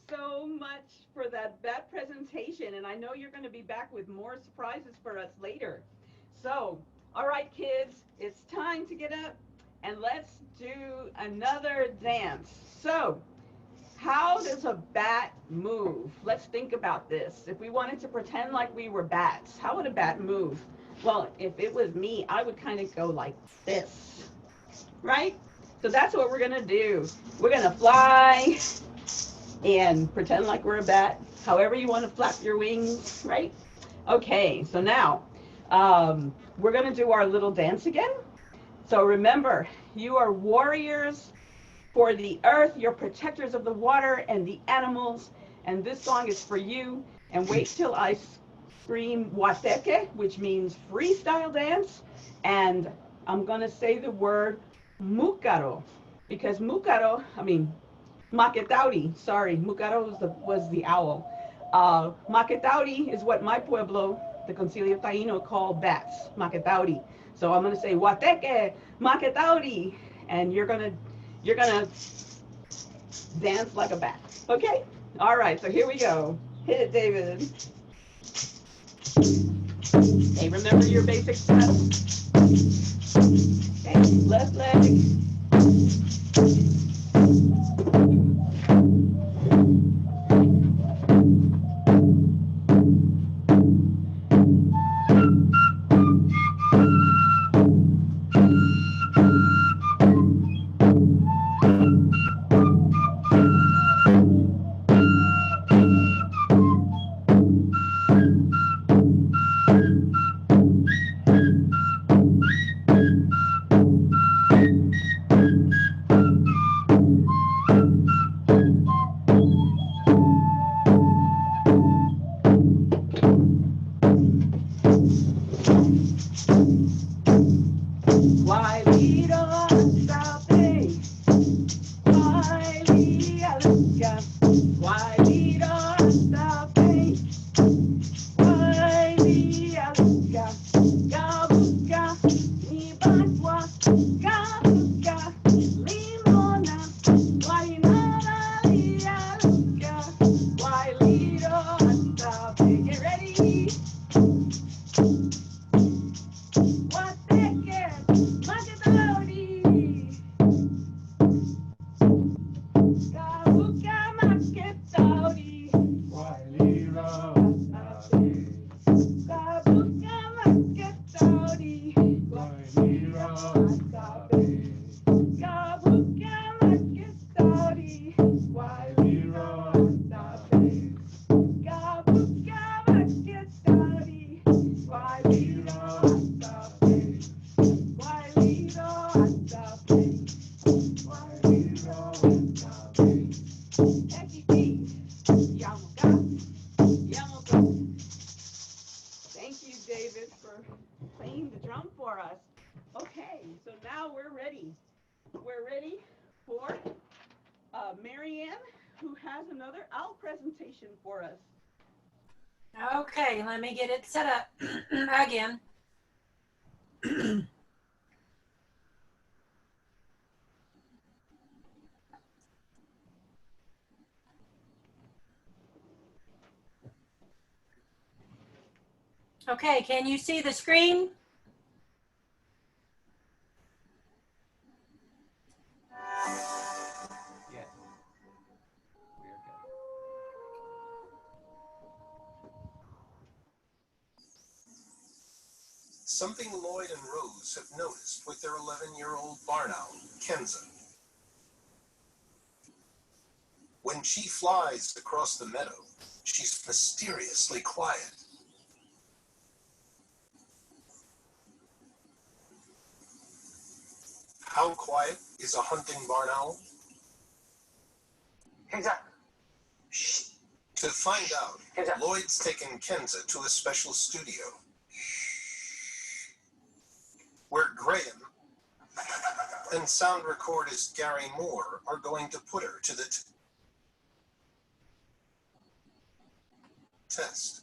so much for that bat presentation, and I know you're going to be back with more surprises for us later. So, all right kids, it's time to get up and let's do another dance. So, how does a bat move? Let's think about this. If we wanted to pretend like we were bats, how would a bat move? Well, if it was me, I would kind of go like this. right? So that's what we're gonna do. We're gonna fly and pretend like we're a bat, however you want to flap your wings, right? Okay, so now we're gonna do our little dance again. So remember, you are warriors for the earth, you're protectors of the water and the animals, and this song is for you. And wait till I scream wateke, which means freestyle dance, and I'm gonna say the word mukaro, because mukaro, I mean, maketauri, sorry, mukaro was the owl. Maketauri is what my pueblo, the Concilio Taino, call bats, maketauri. So I'm gonna say wateke, maketauri, and you're gonna dance like a bat. Okay? All right, so here we go. Hit it, David. Hey, remember your basic steps. Okay, left leg. Thank you, David, for playing the drum for us. Okay, so now we're ready. We're ready for Mary Ann, who has another owl presentation for us. Okay, let me get it set up again. Okay, can you see the screen? Yes. We are good. Something Lloyd and Rose have noticed with their 11-year-old barn owl, Kenza. When she flies across the meadow, she's mysteriously quiet. How quiet is a hunting barn owl? Kenza. Shh. To find out, Kenza. Lloyd's taken Kenza to a special studio where Graham and sound recordist Gary Moore are going to put her to the test.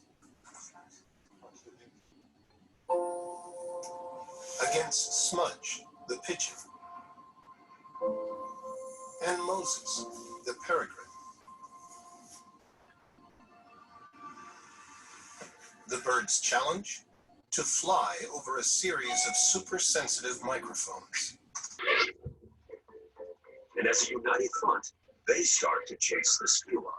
Against Smudge, the pigeon, and Moses, the peregrine. The bird's challenge? To fly over a series of super-sensitive microphones. And as a united front, they start to chase the skua.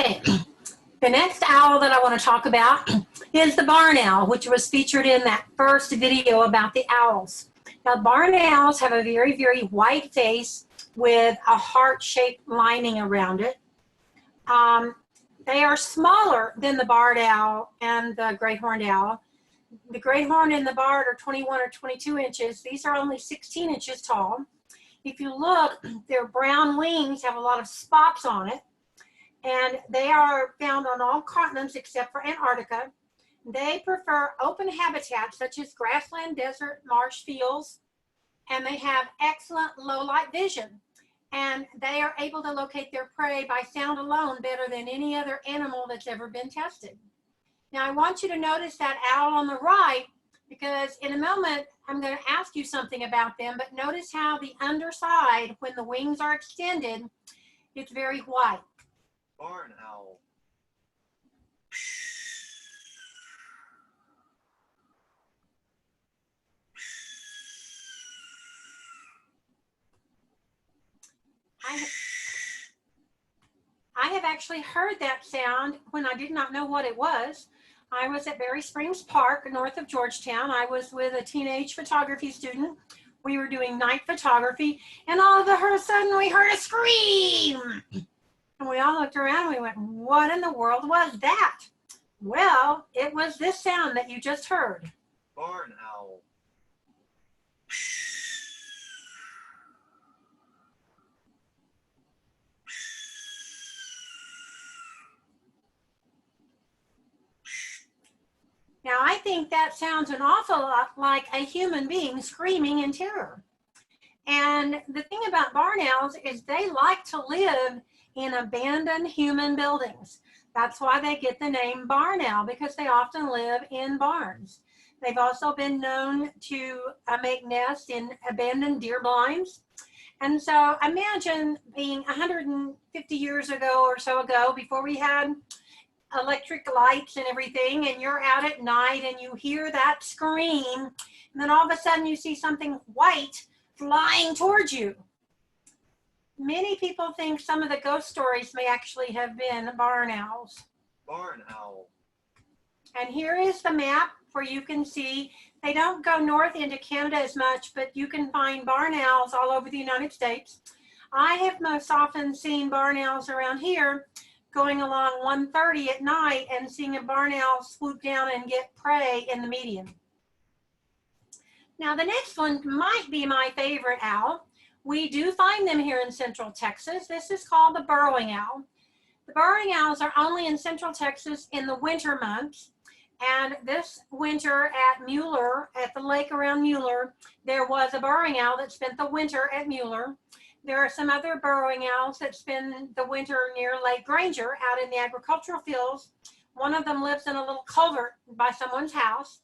Okay, the next owl that I want to talk about is the barn owl, which was featured in that first video about the owls. Now, barn owls have a very, very white face with a heart-shaped lining around it. They are smaller than the barred owl and the great horned owl. The great horn and the barred are 21 or 22 inches. These are only 16 inches tall. If you look, their brown wings have a lot of spots on it, and they are found on all continents except for Antarctica. They prefer open habitats such as grassland, desert, marsh, fields, and they have excellent low light vision. And they are able to locate their prey by sound alone better than any other animal that's ever been tested. Now, I want you to notice that owl on the right, because in a moment, I'm going to ask you something about them, but notice how the underside, when the wings are extended, it's very white. Barn owl. I have actually heard that sound when I did not know what it was. I was at Berry Springs Park, north of Georgetown. I was with a teenage photography student. We were doing night photography, and all of a sudden we heard a scream. And we all looked around and we went, what in the world was that? Well, it was this sound that you just heard. Barn owl. Now, I think that sounds an awful lot like a human being screaming in terror. And the thing about barn owls is they like to live in abandoned human buildings. That's why they get the name barn owl, because they often live in barns. They've also been known to make nests in abandoned deer blinds. And so imagine being 150 years ago or so ago, before we had electric lights and everything, and you're out at night and you hear that scream, and then all of a sudden you see something white flying towards you. Many people think some of the ghost stories may actually have been barn owls. Barn owl. And here is the map where you can see they don't go north into Canada as much, but you can find barn owls all over the United States. I have most often seen barn owls around here going along 1:30 at night and seeing a barn owl swoop down and get prey in the median. Now, the next one might be my favorite owl. We do find them here in Central Texas. This is called the burrowing owl. The burrowing owls are only in Central Texas in the winter months. And this winter at Mueller, at the lake around Mueller, there was a burrowing owl that spent the winter at Mueller. There are some other burrowing owls that spend the winter near Lake Granger out in the agricultural fields. One of them lives in a little culvert by someone's house.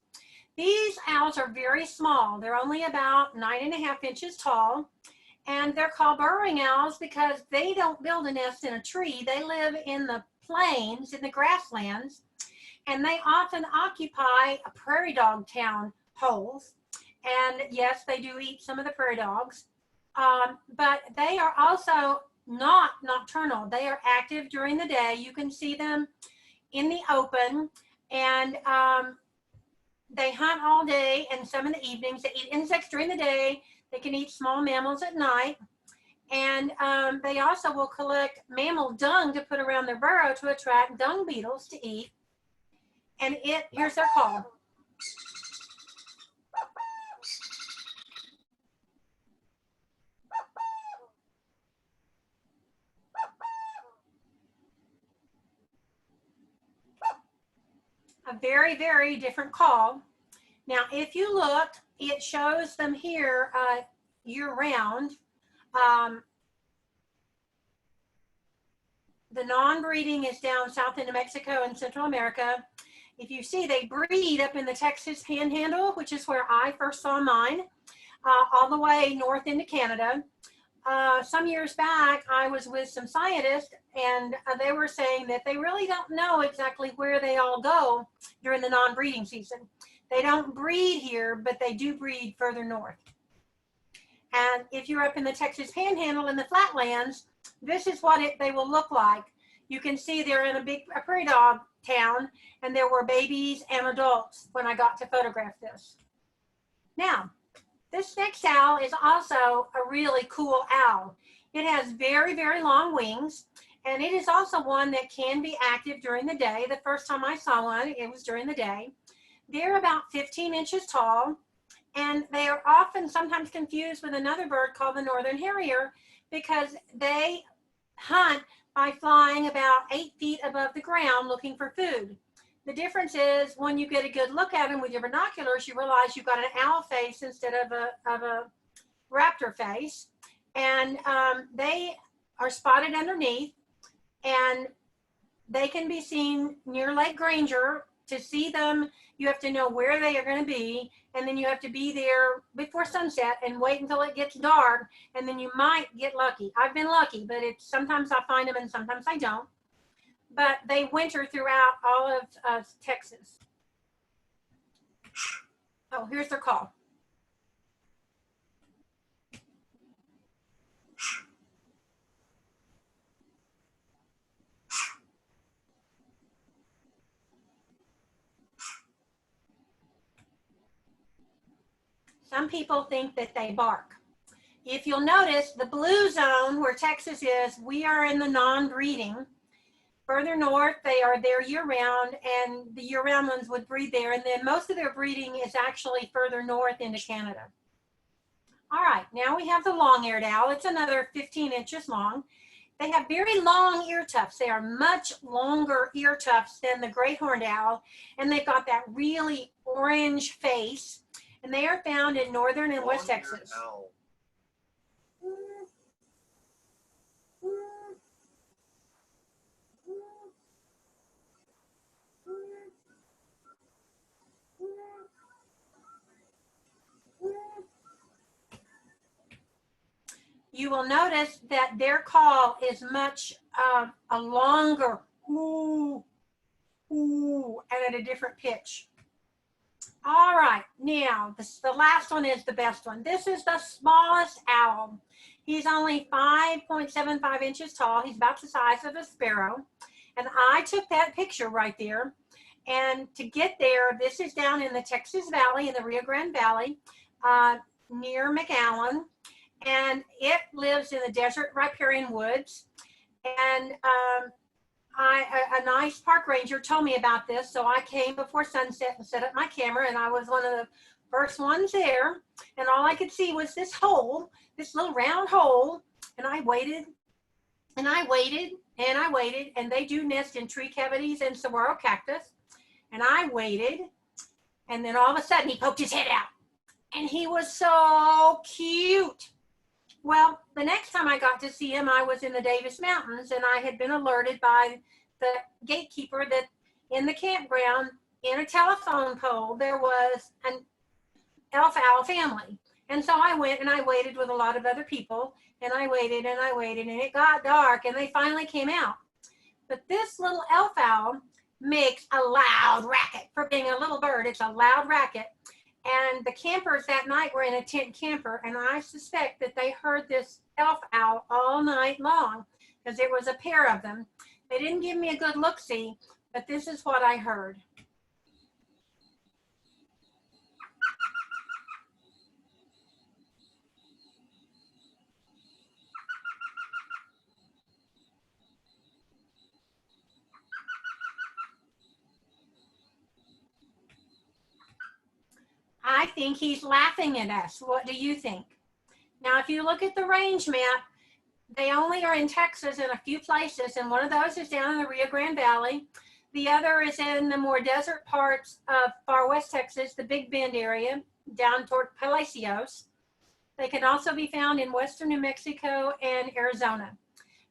These owls are very small. They're only about 9.5 inches tall. And they're called burrowing owls because they don't build a nest in a tree. They live in the plains, in the grasslands. And they often occupy a prairie dog town holes. And yes, they do eat some of the prairie dogs. But they are also not nocturnal. They are active during the day. You can see them in the open, and they hunt all day and some in the evenings. They eat insects during the day. They can eat small mammals at night. And they also will collect mammal dung to put around their burrow to attract dung beetles to eat. And here's their call. A very, very different call. Now, if you look, it shows them here year-round. The non-breeding is down south into Mexico and Central America. If you see, they breed up in the Texas Panhandle, which is where I first saw mine, all the way north into Canada. Some years back, I was with some scientists, and they were saying that they really don't know exactly where they all go during the non-breeding season. They don't breed here, but they do breed further north. And if you're up in the Texas Panhandle in the flatlands, this is what they will look like. You can see they're in a prairie dog town, and there were babies and adults when I got to photograph this. Now, this next owl is also a really cool owl. It has very, very long wings, and it is also one that can be active during the day. The first time I saw one, it was during the day. They're about 15 inches tall, and they are often sometimes confused with another bird called the northern harrier because they hunt by flying about 8 feet above the ground looking for food. The difference is when you get a good look at them with your binoculars, you realize you've got an owl face instead of a raptor face. And they are spotted underneath, and they can be seen near Lake Granger. To see them, you have to know where they are going to be, and then you have to be there before sunset and wait until it gets dark, and then you might get lucky. I've been lucky, but sometimes I find them and sometimes I don't. But they winter throughout all of Texas. Oh, here's their call. Some people think that they bark. If you'll notice, the blue zone where Texas is, we are in the non-breeding. Further north, they are there year-round, and the year-round ones would breed there. And then most of their breeding is actually further north into Canada. All right, now we have the long-eared owl. It's another 15 inches long. They have very long ear tufts. They are much longer ear tufts than the great horned owl, and they've got that really orange face. And they are found in northern and west Texas. Owl. You will notice that their call is much a longer ooh, ooh, and at a different pitch. All right, now the last one is the best one. This is the smallest owl. He's only 5.75 inches tall. He's about the size of a sparrow. And I took that picture right there. And to get there, this is down in the Texas Valley, in the Rio Grande Valley, near McAllen. And it lives in the desert riparian woods. And a nice park ranger told me about this, so I came before sunset and set up my camera, and I was one of the first ones there. And all I could see was this hole, this little round hole, and I waited, and I waited, and I waited, and they do nest in tree cavities and saguaro cactus. And I waited, and then all of a sudden he poked his head out, and he was so cute. Well, the next time I got to see him, I was in the Davis Mountains, and I had been alerted by the gatekeeper that in the campground, in a telephone pole, there was an elf owl family. And so I went and I waited with a lot of other people, and I waited and I waited, and it got dark, and they finally came out. But this little elf owl makes a loud racket. For being a little bird, it's a loud racket. And the campers that night were in a tent camper, and I suspect that they heard this elf owl all night long because there was a pair of them. They didn't give me a good look-see, but this is what I heard. I think he's laughing at us. What do you think? Now, if you look at the range map, they only are in Texas in a few places, and one of those is down in the Rio Grande Valley. The other is in the more desert parts of far west Texas, the Big Bend area, down toward Palacios. They can also be found in western New Mexico and Arizona.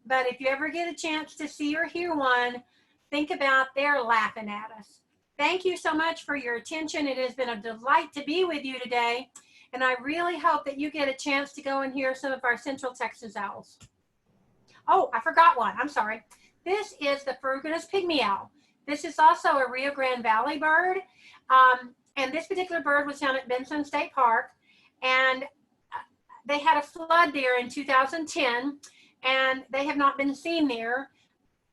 But if you ever get a chance to see or hear one, think about they're laughing at us. Thank you so much for your attention. It has been a delight to be with you today. And I really hope that you get a chance to go and hear some of our Central Texas owls. Oh, I forgot one. I'm sorry. This is the Ferruginous pygmy owl. This is also a Rio Grande Valley bird. And this particular bird was found at Benson State Park. And they had a flood there in 2010. And they have not been seen there.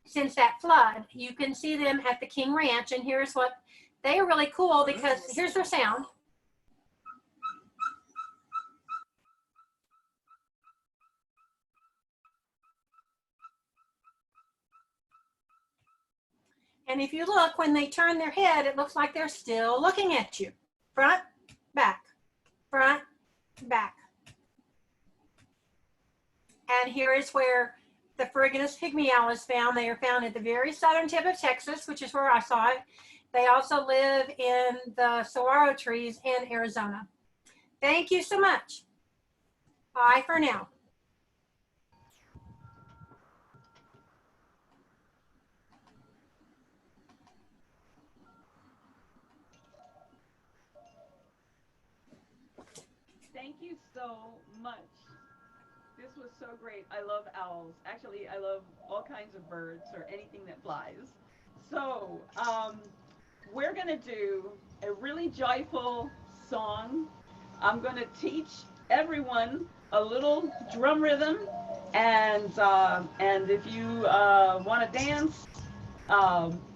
since that flood. You can see them at the King Ranch, and here's what, they are really cool because here's their sound. And if you look, when they turn their head, it looks like they're still looking at you. Front, back, front, back. And here is where the Ferruginous pygmy owl is found. They are found at the very southern tip of Texas, which is where I saw it. They also live in the saguaro trees in Arizona. Thank you so much. Bye for now. Thank you so much. This was so great. I love owls. Actually, I love all kinds of birds or anything that flies. So, we're going to do a really joyful song. I'm going to teach everyone a little drum rhythm, and if you want to dance,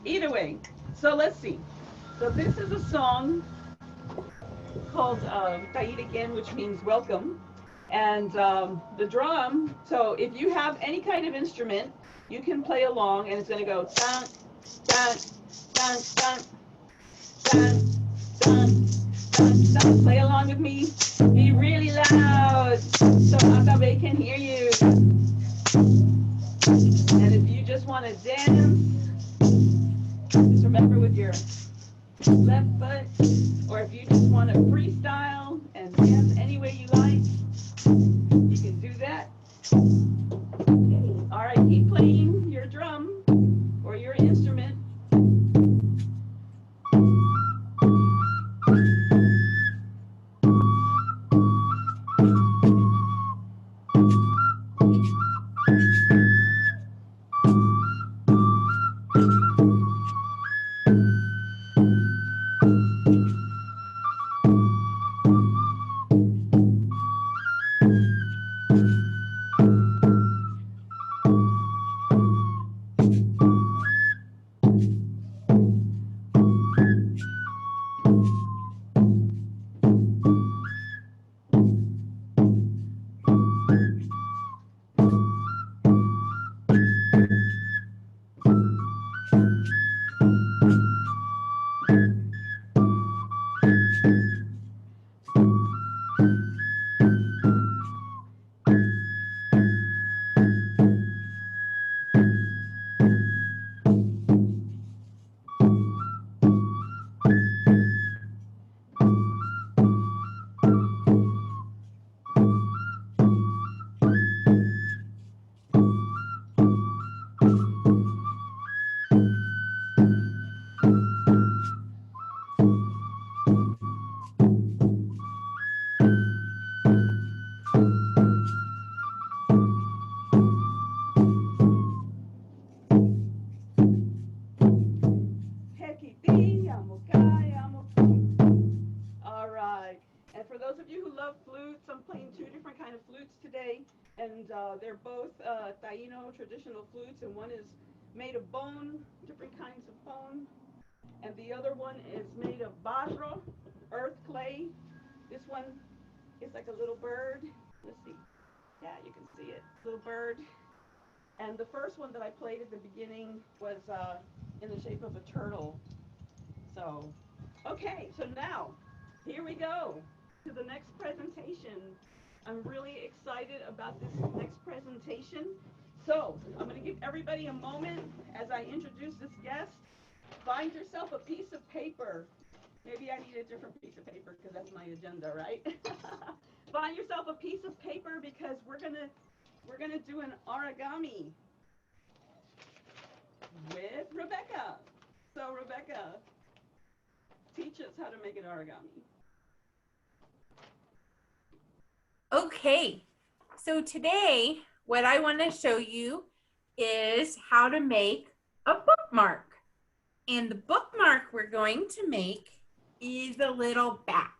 either way. So let's see. So this is a song called Taito again, which means welcome. And the drum, so if you have any kind of instrument, you can play along, and it's going to go dun, dun, dun, dun, dun, dun, dun, dun. Play along with me. Be really loud so Akabe can hear you. And if you just want to dance, just remember with your left foot, or if you just want to freestyle and dance any way you like, you can do that. Okay. All right, keep playing your drum or your instrument. They're both Taino traditional flutes, and one is made of bone, different kinds of bone, and the other one is made of barro, earth clay. This one is like a little bird. Let's see. Yeah, you can see it. Little bird. And the first one that I played at the beginning was in the shape of a turtle. So, okay, so now, here we go to the next presentation. I'm really excited about this next presentation. So, I'm going to give everybody a moment as I introduce this guest. Find yourself a piece of paper. Maybe I need a different piece of paper because that's my agenda, right? Find yourself a piece of paper because we're gonna do an origami with Rebekah. So Rebekah, teach us how to make an origami. Okay, so today what I want to show you is how to make a bookmark. And the bookmark we're going to make is a little bat.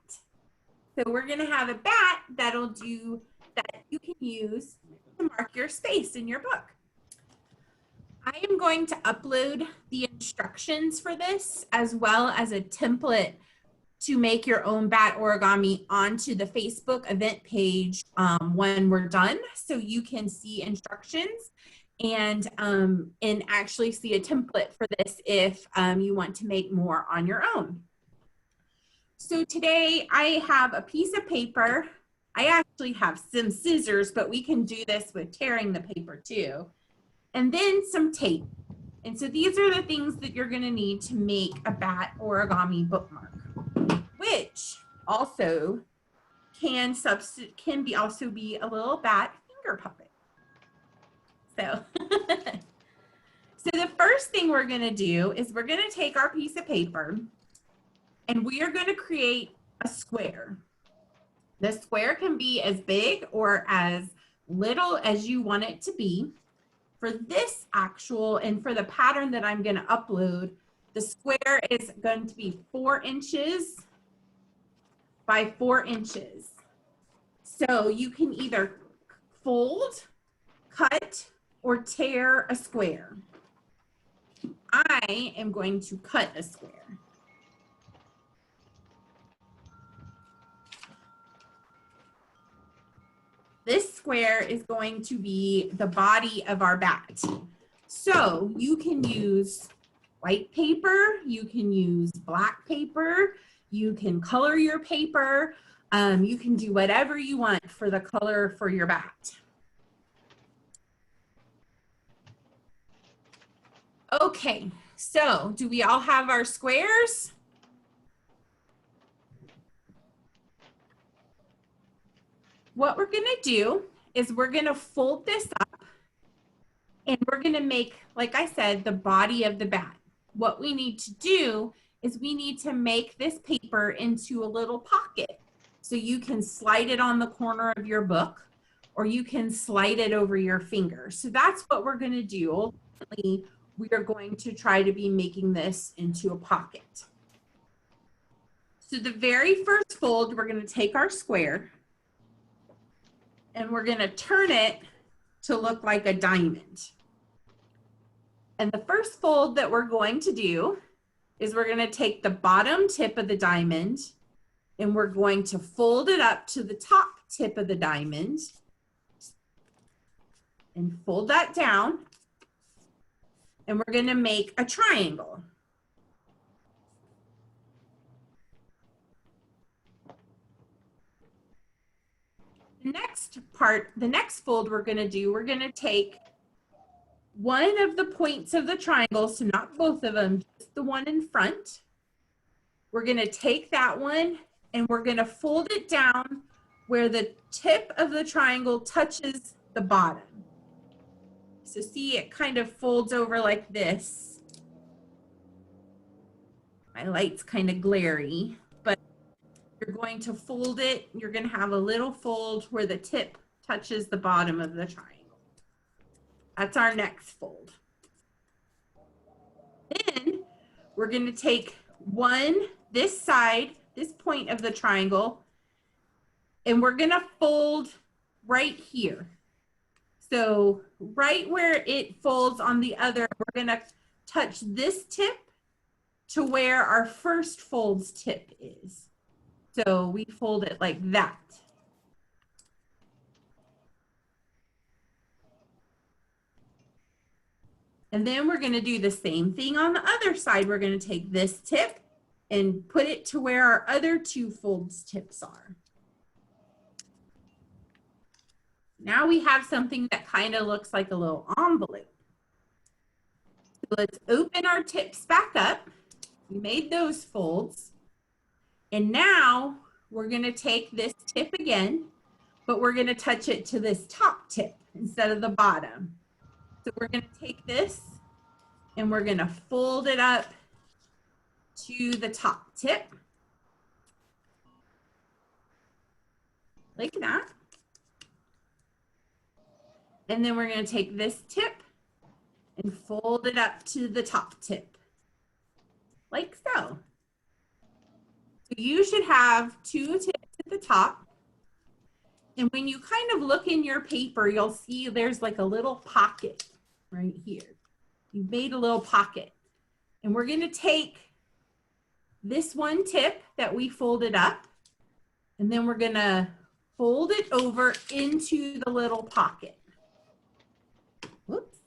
So we're going to have a bat that you can use to mark your space in your book. I am going to upload the instructions for this as well as a template to make your own bat origami onto the Facebook event page when we're done, so you can see instructions and actually see a template for this if you want to make more on your own. So today I have a piece of paper. I actually have some scissors, but we can do this with tearing the paper too. And then some tape. And so these are the things that you're gonna need to make a bat origami bookmark, which also can also be a little bat finger puppet. So, so the first thing we're gonna do is we're gonna take our piece of paper and we are gonna create a square. The square can be as big or as little as you want it to be. For this actual, and for the pattern that I'm gonna upload, the square is going to be 4 inches by 4 inches. So you can either fold, cut, or tear a square. I am going to cut a square. This square is going to be the body of our bat. So you can use white paper, you can use black paper, you can color your paper, you can do whatever you want for the color for your bat. Okay, so do we all have our squares? What we're gonna do is we're gonna fold this up and we're gonna make, like I said, the body of the bat. What we need to do is we need to make this paper into a little pocket. So you can slide it on the corner of your book or you can slide it over your finger. So that's what we're gonna do. Ultimately, we are going to try to be making this into a pocket. So the very first fold, we're gonna take our square and we're gonna turn it to look like a diamond. And the first fold that we're going to do is we're gonna take the bottom tip of the diamond and we're going to fold it up to the top tip of the diamond and fold that down. And we're gonna make a triangle. The next fold we're gonna do, we're gonna take one of the points of the triangle, so not both of them, just the one in front. We're gonna take that one and we're gonna fold it down where the tip of the triangle touches the bottom. So see, it kind of folds over like this. My light's kind of glary, but you're going to fold it. You're going to have a little fold where the tip touches the bottom of the triangle. That's our next fold. Then we're going to take this side, this point of the triangle, and we're going to fold right here. So right where it folds on the other, we're going to touch this tip to where our first fold's tip is. So we fold it like that. And then we're going to do the same thing on the other side. We're going to take this tip and put it to where our other 2 folds tips are. Now we have something that kind of looks like a little envelope. So let's open our tips back up. We made those folds. And now we're going to take this tip again, but we're going to touch it to this top tip instead of the bottom. So we're going to take this and we're going to fold it up to the top tip. Like that. And then we're going to take this tip and fold it up to the top tip, like so. So you should have 2 tips at the top. And when you kind of look in your paper, you'll see there's like a little pocket right here. You've made a little pocket. And we're going to take this one tip that we folded up, and then we're going to fold it over into the little pocket. Whoops.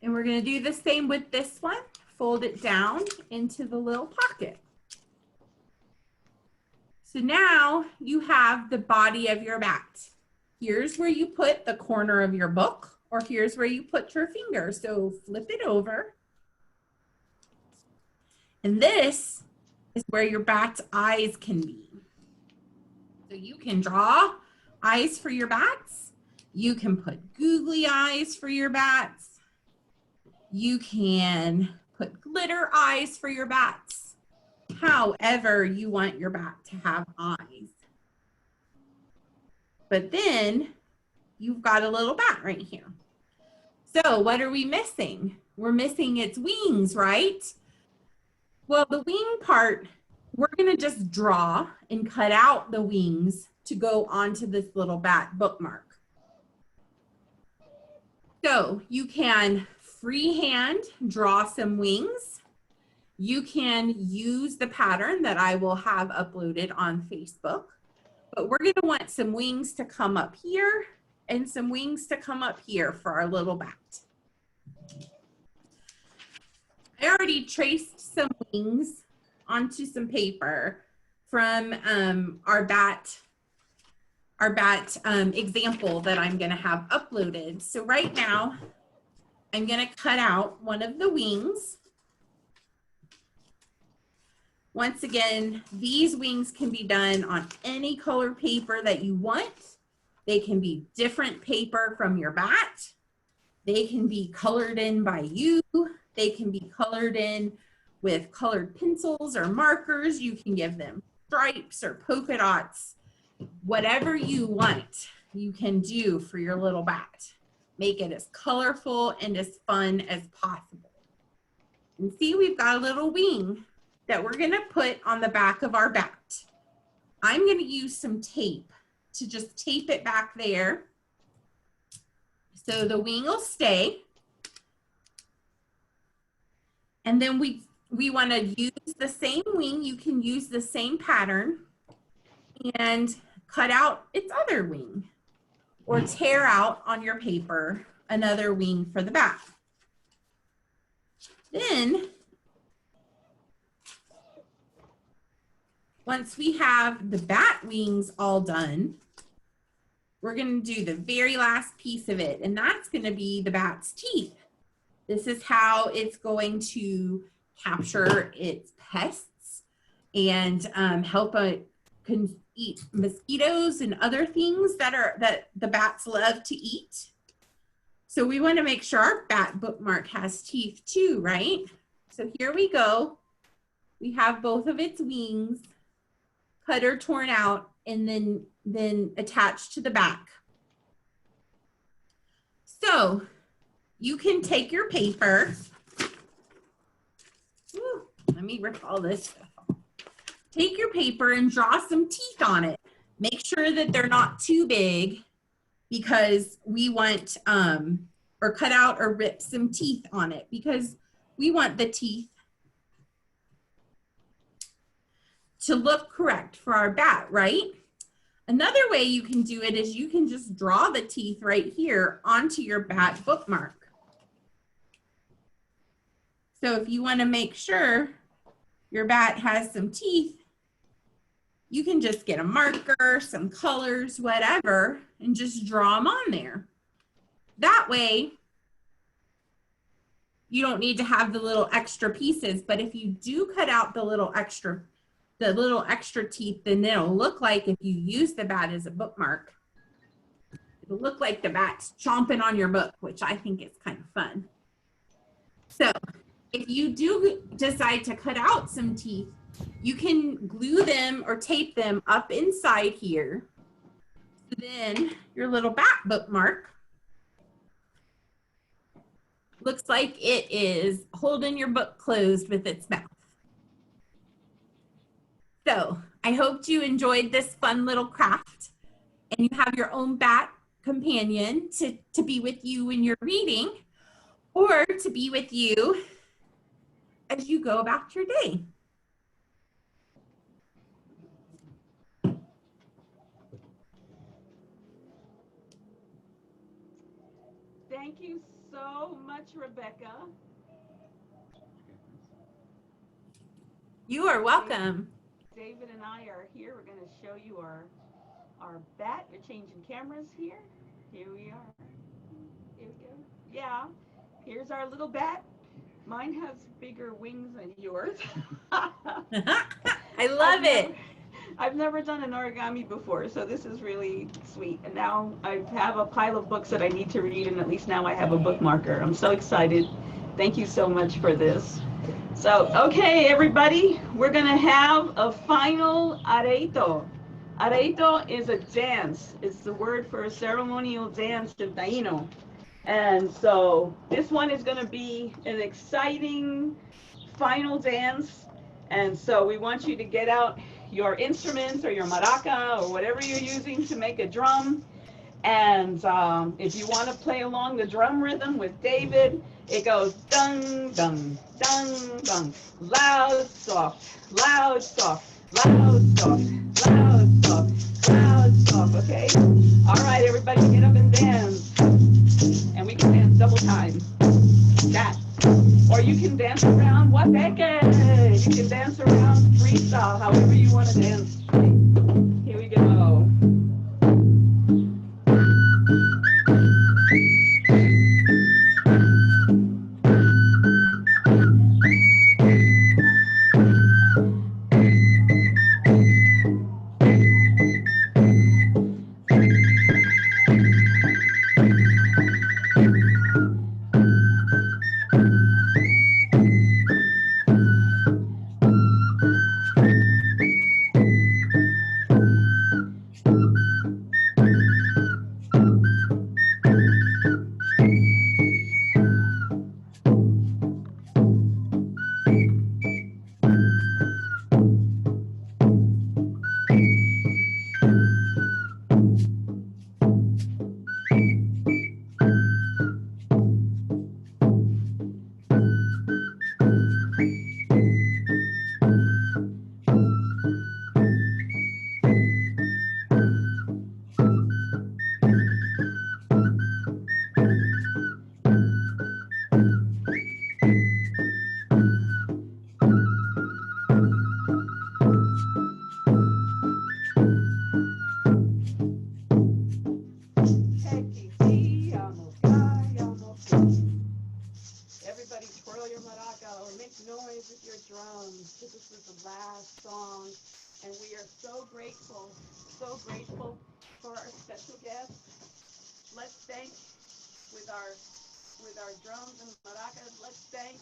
And we're going to do the same with this one. Fold it down into the little pocket. So now you have the body of your bat. Here's where you put the corner of your book, or here's where you put your finger. So flip it over. And this is where your bat's eyes can be. So you can draw eyes for your bats. You can put googly eyes for your bats. You can put glitter eyes for your bats. However you want your bat to have eyes. But then you've got a little bat right here. So what are we missing? We're missing its wings, right? Well, the wing part, we're going to just draw and cut out the wings to go onto this little bat bookmark. So you can freehand draw some wings. You can use the pattern that I will have uploaded on Facebook, but we're going to want some wings to come up here and some wings to come up here for our little bat. I already traced some wings onto some paper from our bat example that I'm going to have uploaded. So right now, I'm going to cut out one of the wings. Once again, these wings can be done on any color paper that you want. They can be different paper from your bat. They can be colored in by you. They can be colored in with colored pencils or markers. You can give them stripes or polka dots. Whatever you want, you can do for your little bat. Make it as colorful and as fun as possible. And see, we've got a little wing that we're going to put on the back of our bat. I'm going to use some tape to just tape it back there so the wing will stay. And then we want to use the same wing. You can use the same pattern and cut out its other wing, or tear out on your paper another wing for the bat. Then, once we have the bat wings all done, we're going to do the very last piece of it, and that's going to be the bat's teeth. This is how it's going to capture its pests and help it eat mosquitoes and other things that the bats love to eat. So we want to make sure our bat bookmark has teeth too, right? So here we go. We have both of its wings cut or torn out and then attached to the back. So you can take your paper. Woo, let me rip all this stuff off. Take your paper and draw some teeth on it. Make sure that they're not too big, because we want, or cut out or rip some teeth on it, because we want the teeth to look correct for our bat, right? Another way you can do it is you can just draw the teeth right here onto your bat bookmark. So if you want to make sure your bat has some teeth, you can just get a marker, some colors, whatever, and just draw them on there. That way, you don't need to have the little extra pieces, but if you do cut out the little extra teeth, then it'll look like, if you use the bat as a bookmark, it'll look like the bat's chomping on your book, which I think is kind of fun. So if you do decide to cut out some teeth, you can glue them or tape them up inside here. So then your little bat bookmark looks like it is holding your book closed with its mouth. So I hope you enjoyed this fun little craft and you have your own bat companion to be with you in your reading, or to be with you as you go about your day. Thank you so much, Rebekah. You are welcome. David and I are here. We're going to show you our bat. We're changing cameras here. Here we are. Here we go. Yeah. Here's our little bat. Mine has bigger wings than yours. I love it. I've never done an origami before, so this is really sweet. And now I have a pile of books that I need to read, and at least now I have a bookmarker. I'm so excited. Thank you so much for this. So, okay, everybody, we're going to have a final areito. Areito is a dance. It's the word for a ceremonial dance in Taino. And so this one is going to be an exciting final dance. And so we want you to get out your instruments or your maraca or whatever you're using to make a drum. And if you want to play along the drum rhythm with David, it goes dung, dung, dung, dung. Loud, soft, loud, soft, loud, soft, loud, soft, loud, soft. Okay? All right, everybody get up and dance. And we can dance double time. That. Or you can dance around Rebekah. You can dance around freestyle, however you want to dance. Here we go. Our drums and maracas. Let's thank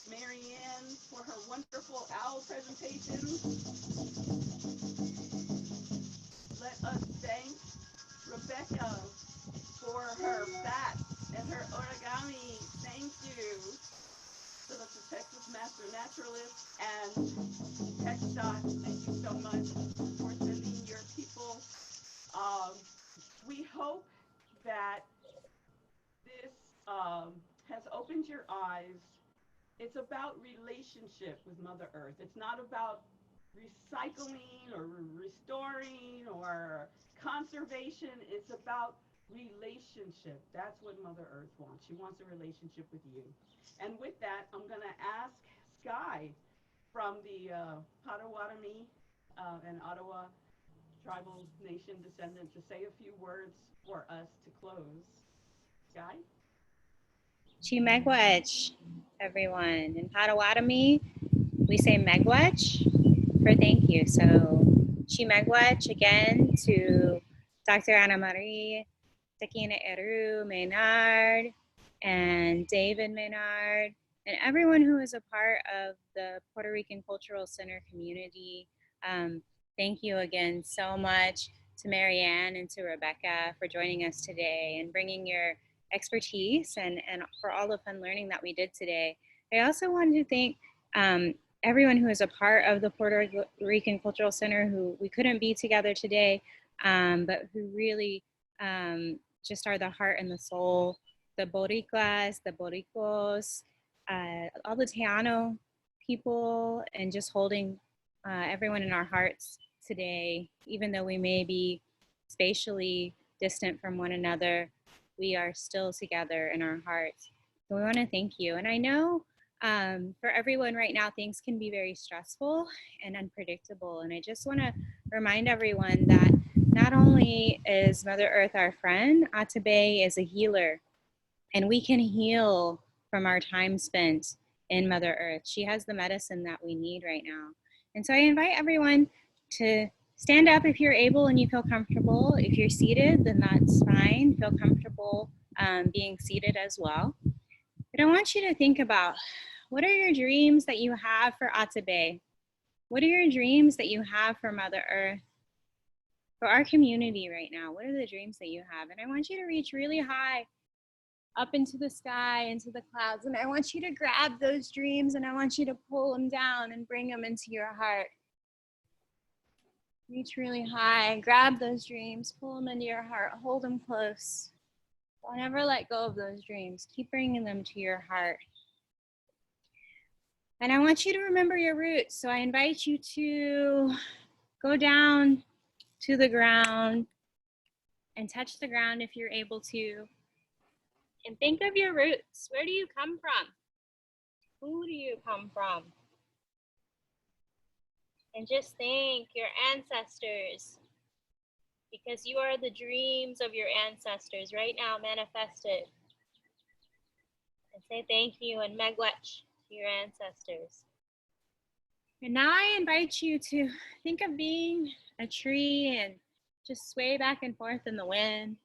Mary Ann for her wonderful owl presentation. Let us thank Rebekah for her bat and her origami. Thank you. So that's the Texas Master Naturalists and TxDOT. Thank you so much for sending your people. We hope that this has opened your eyes. It's about relationship with Mother Earth. It's not about recycling or restoring or conservation. It's about relationship. That's what Mother Earth wants. She wants a relationship with you. And with that, I'm going to ask Skye from the Potawatomi and Ottawa Tribal Nation Descendant to say a few words for us to close. Skye? Chi-Megwach, everyone. In Potawatomi, we say Megwach for thank you. So Chi-Megwach again to Dr. Anna Marie, Tekina Eru Maynard, and David Maynard, and everyone who is a part of the Puerto Rican Cultural Center community. Thank you again so much to Mary Ann and to Rebekah for joining us today and bringing your expertise and for all the fun learning that we did today. I also wanted to thank everyone who is a part of the Puerto Rican Cultural Center who we couldn't be together today, but who really just are the heart and the soul, the Boricuas, the Boricos, all the Taino people, and just holding everyone in our hearts today. Even though we may be spatially distant from one another, we are still together in our hearts. So we want to thank you. And I know for everyone right now, things can be very stressful and unpredictable. And I just want to remind everyone that not only is Mother Earth our friend, Atabe is a healer, and we can heal from our time spent in Mother Earth. She has the medicine that we need right now. And so I invite everyone to stand up if you're able and you feel comfortable. If you're seated, then that's fine. Feel comfortable being seated as well. But I want you to think about, what are your dreams that you have for Atabe? What are your dreams that you have for Mother Earth? For our community right now, what are the dreams that you have? And I want you to reach really high up into the sky, into the clouds. And I want you to grab those dreams and I want you to pull them down and bring them into your heart. Reach really high, grab those dreams, pull them into your heart, hold them close. Don't ever let go of those dreams. Keep bringing them to your heart. And I want you to remember your roots. So I invite you to go down to the ground and touch the ground if you're able to. And think of your roots. Where do you come from? Who do you come from? And just thank your ancestors, because you are the dreams of your ancestors. Right now, manifest it. And say thank you and megwech to your ancestors. And now I invite you to think of being a tree and just sway back and forth in the wind.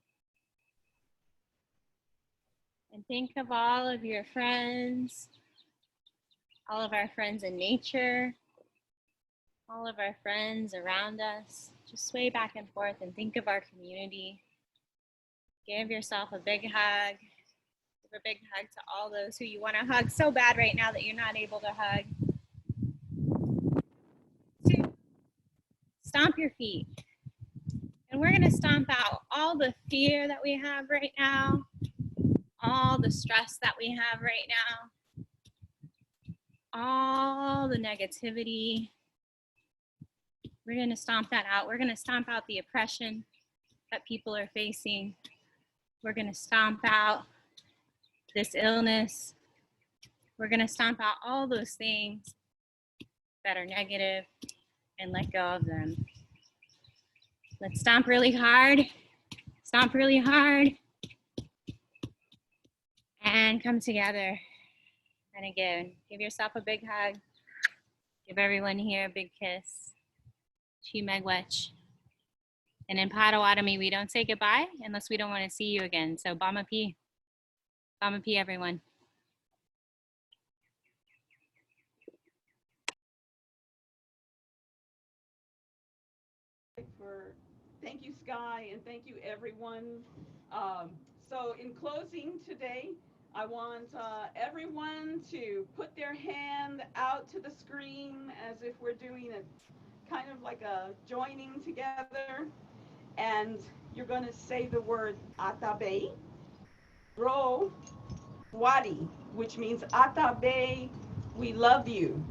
And think of all of your friends, all of our friends in nature, all of our friends around us. Just sway back and forth and think of our community. Give yourself a big hug. Give a big hug to all those who you want to hug so bad right now that you're not able to hug. 2, stomp your feet. And we're going to stomp out all the fear that we have right now, all the stress that we have right now, all the negativity. We're going to stomp that out. We're going to stomp out the oppression that people are facing. We're going to stomp out this illness. We're going to stomp out all those things that are negative and let go of them. Let's stomp really hard. Stomp really hard. And come together. And again, give yourself a big hug. Give everyone here a big kiss. Chi megwech. And in Potawatomi, we don't say goodbye unless we don't want to see you again. So Bama Pi. Bama Pi, everyone. Thank you, Skye, and thank you, everyone. So in closing today, I want everyone to put their hand out to the screen as if we're doing a kind of like a joining together. And you're going to say the word Atabe, Ro, Wadi, which means Atabe, we love you.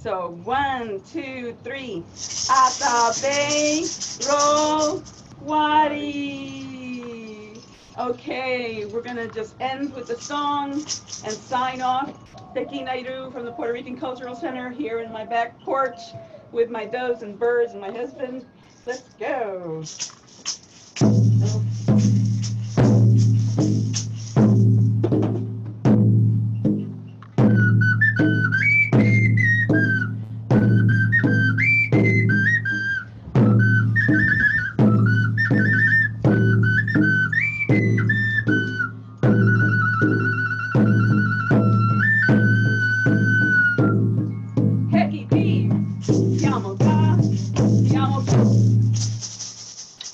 So 1, 2, 3. Atabe, Ro, Wadi. Okay, we're gonna just end with the song and sign off. Teki Nairu from the Puerto Rican Cultural Center here in my back porch with my doves and birds and my husband. Let's go.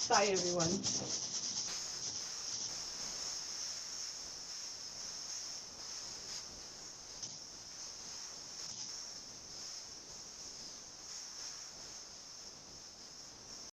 Bye, everyone.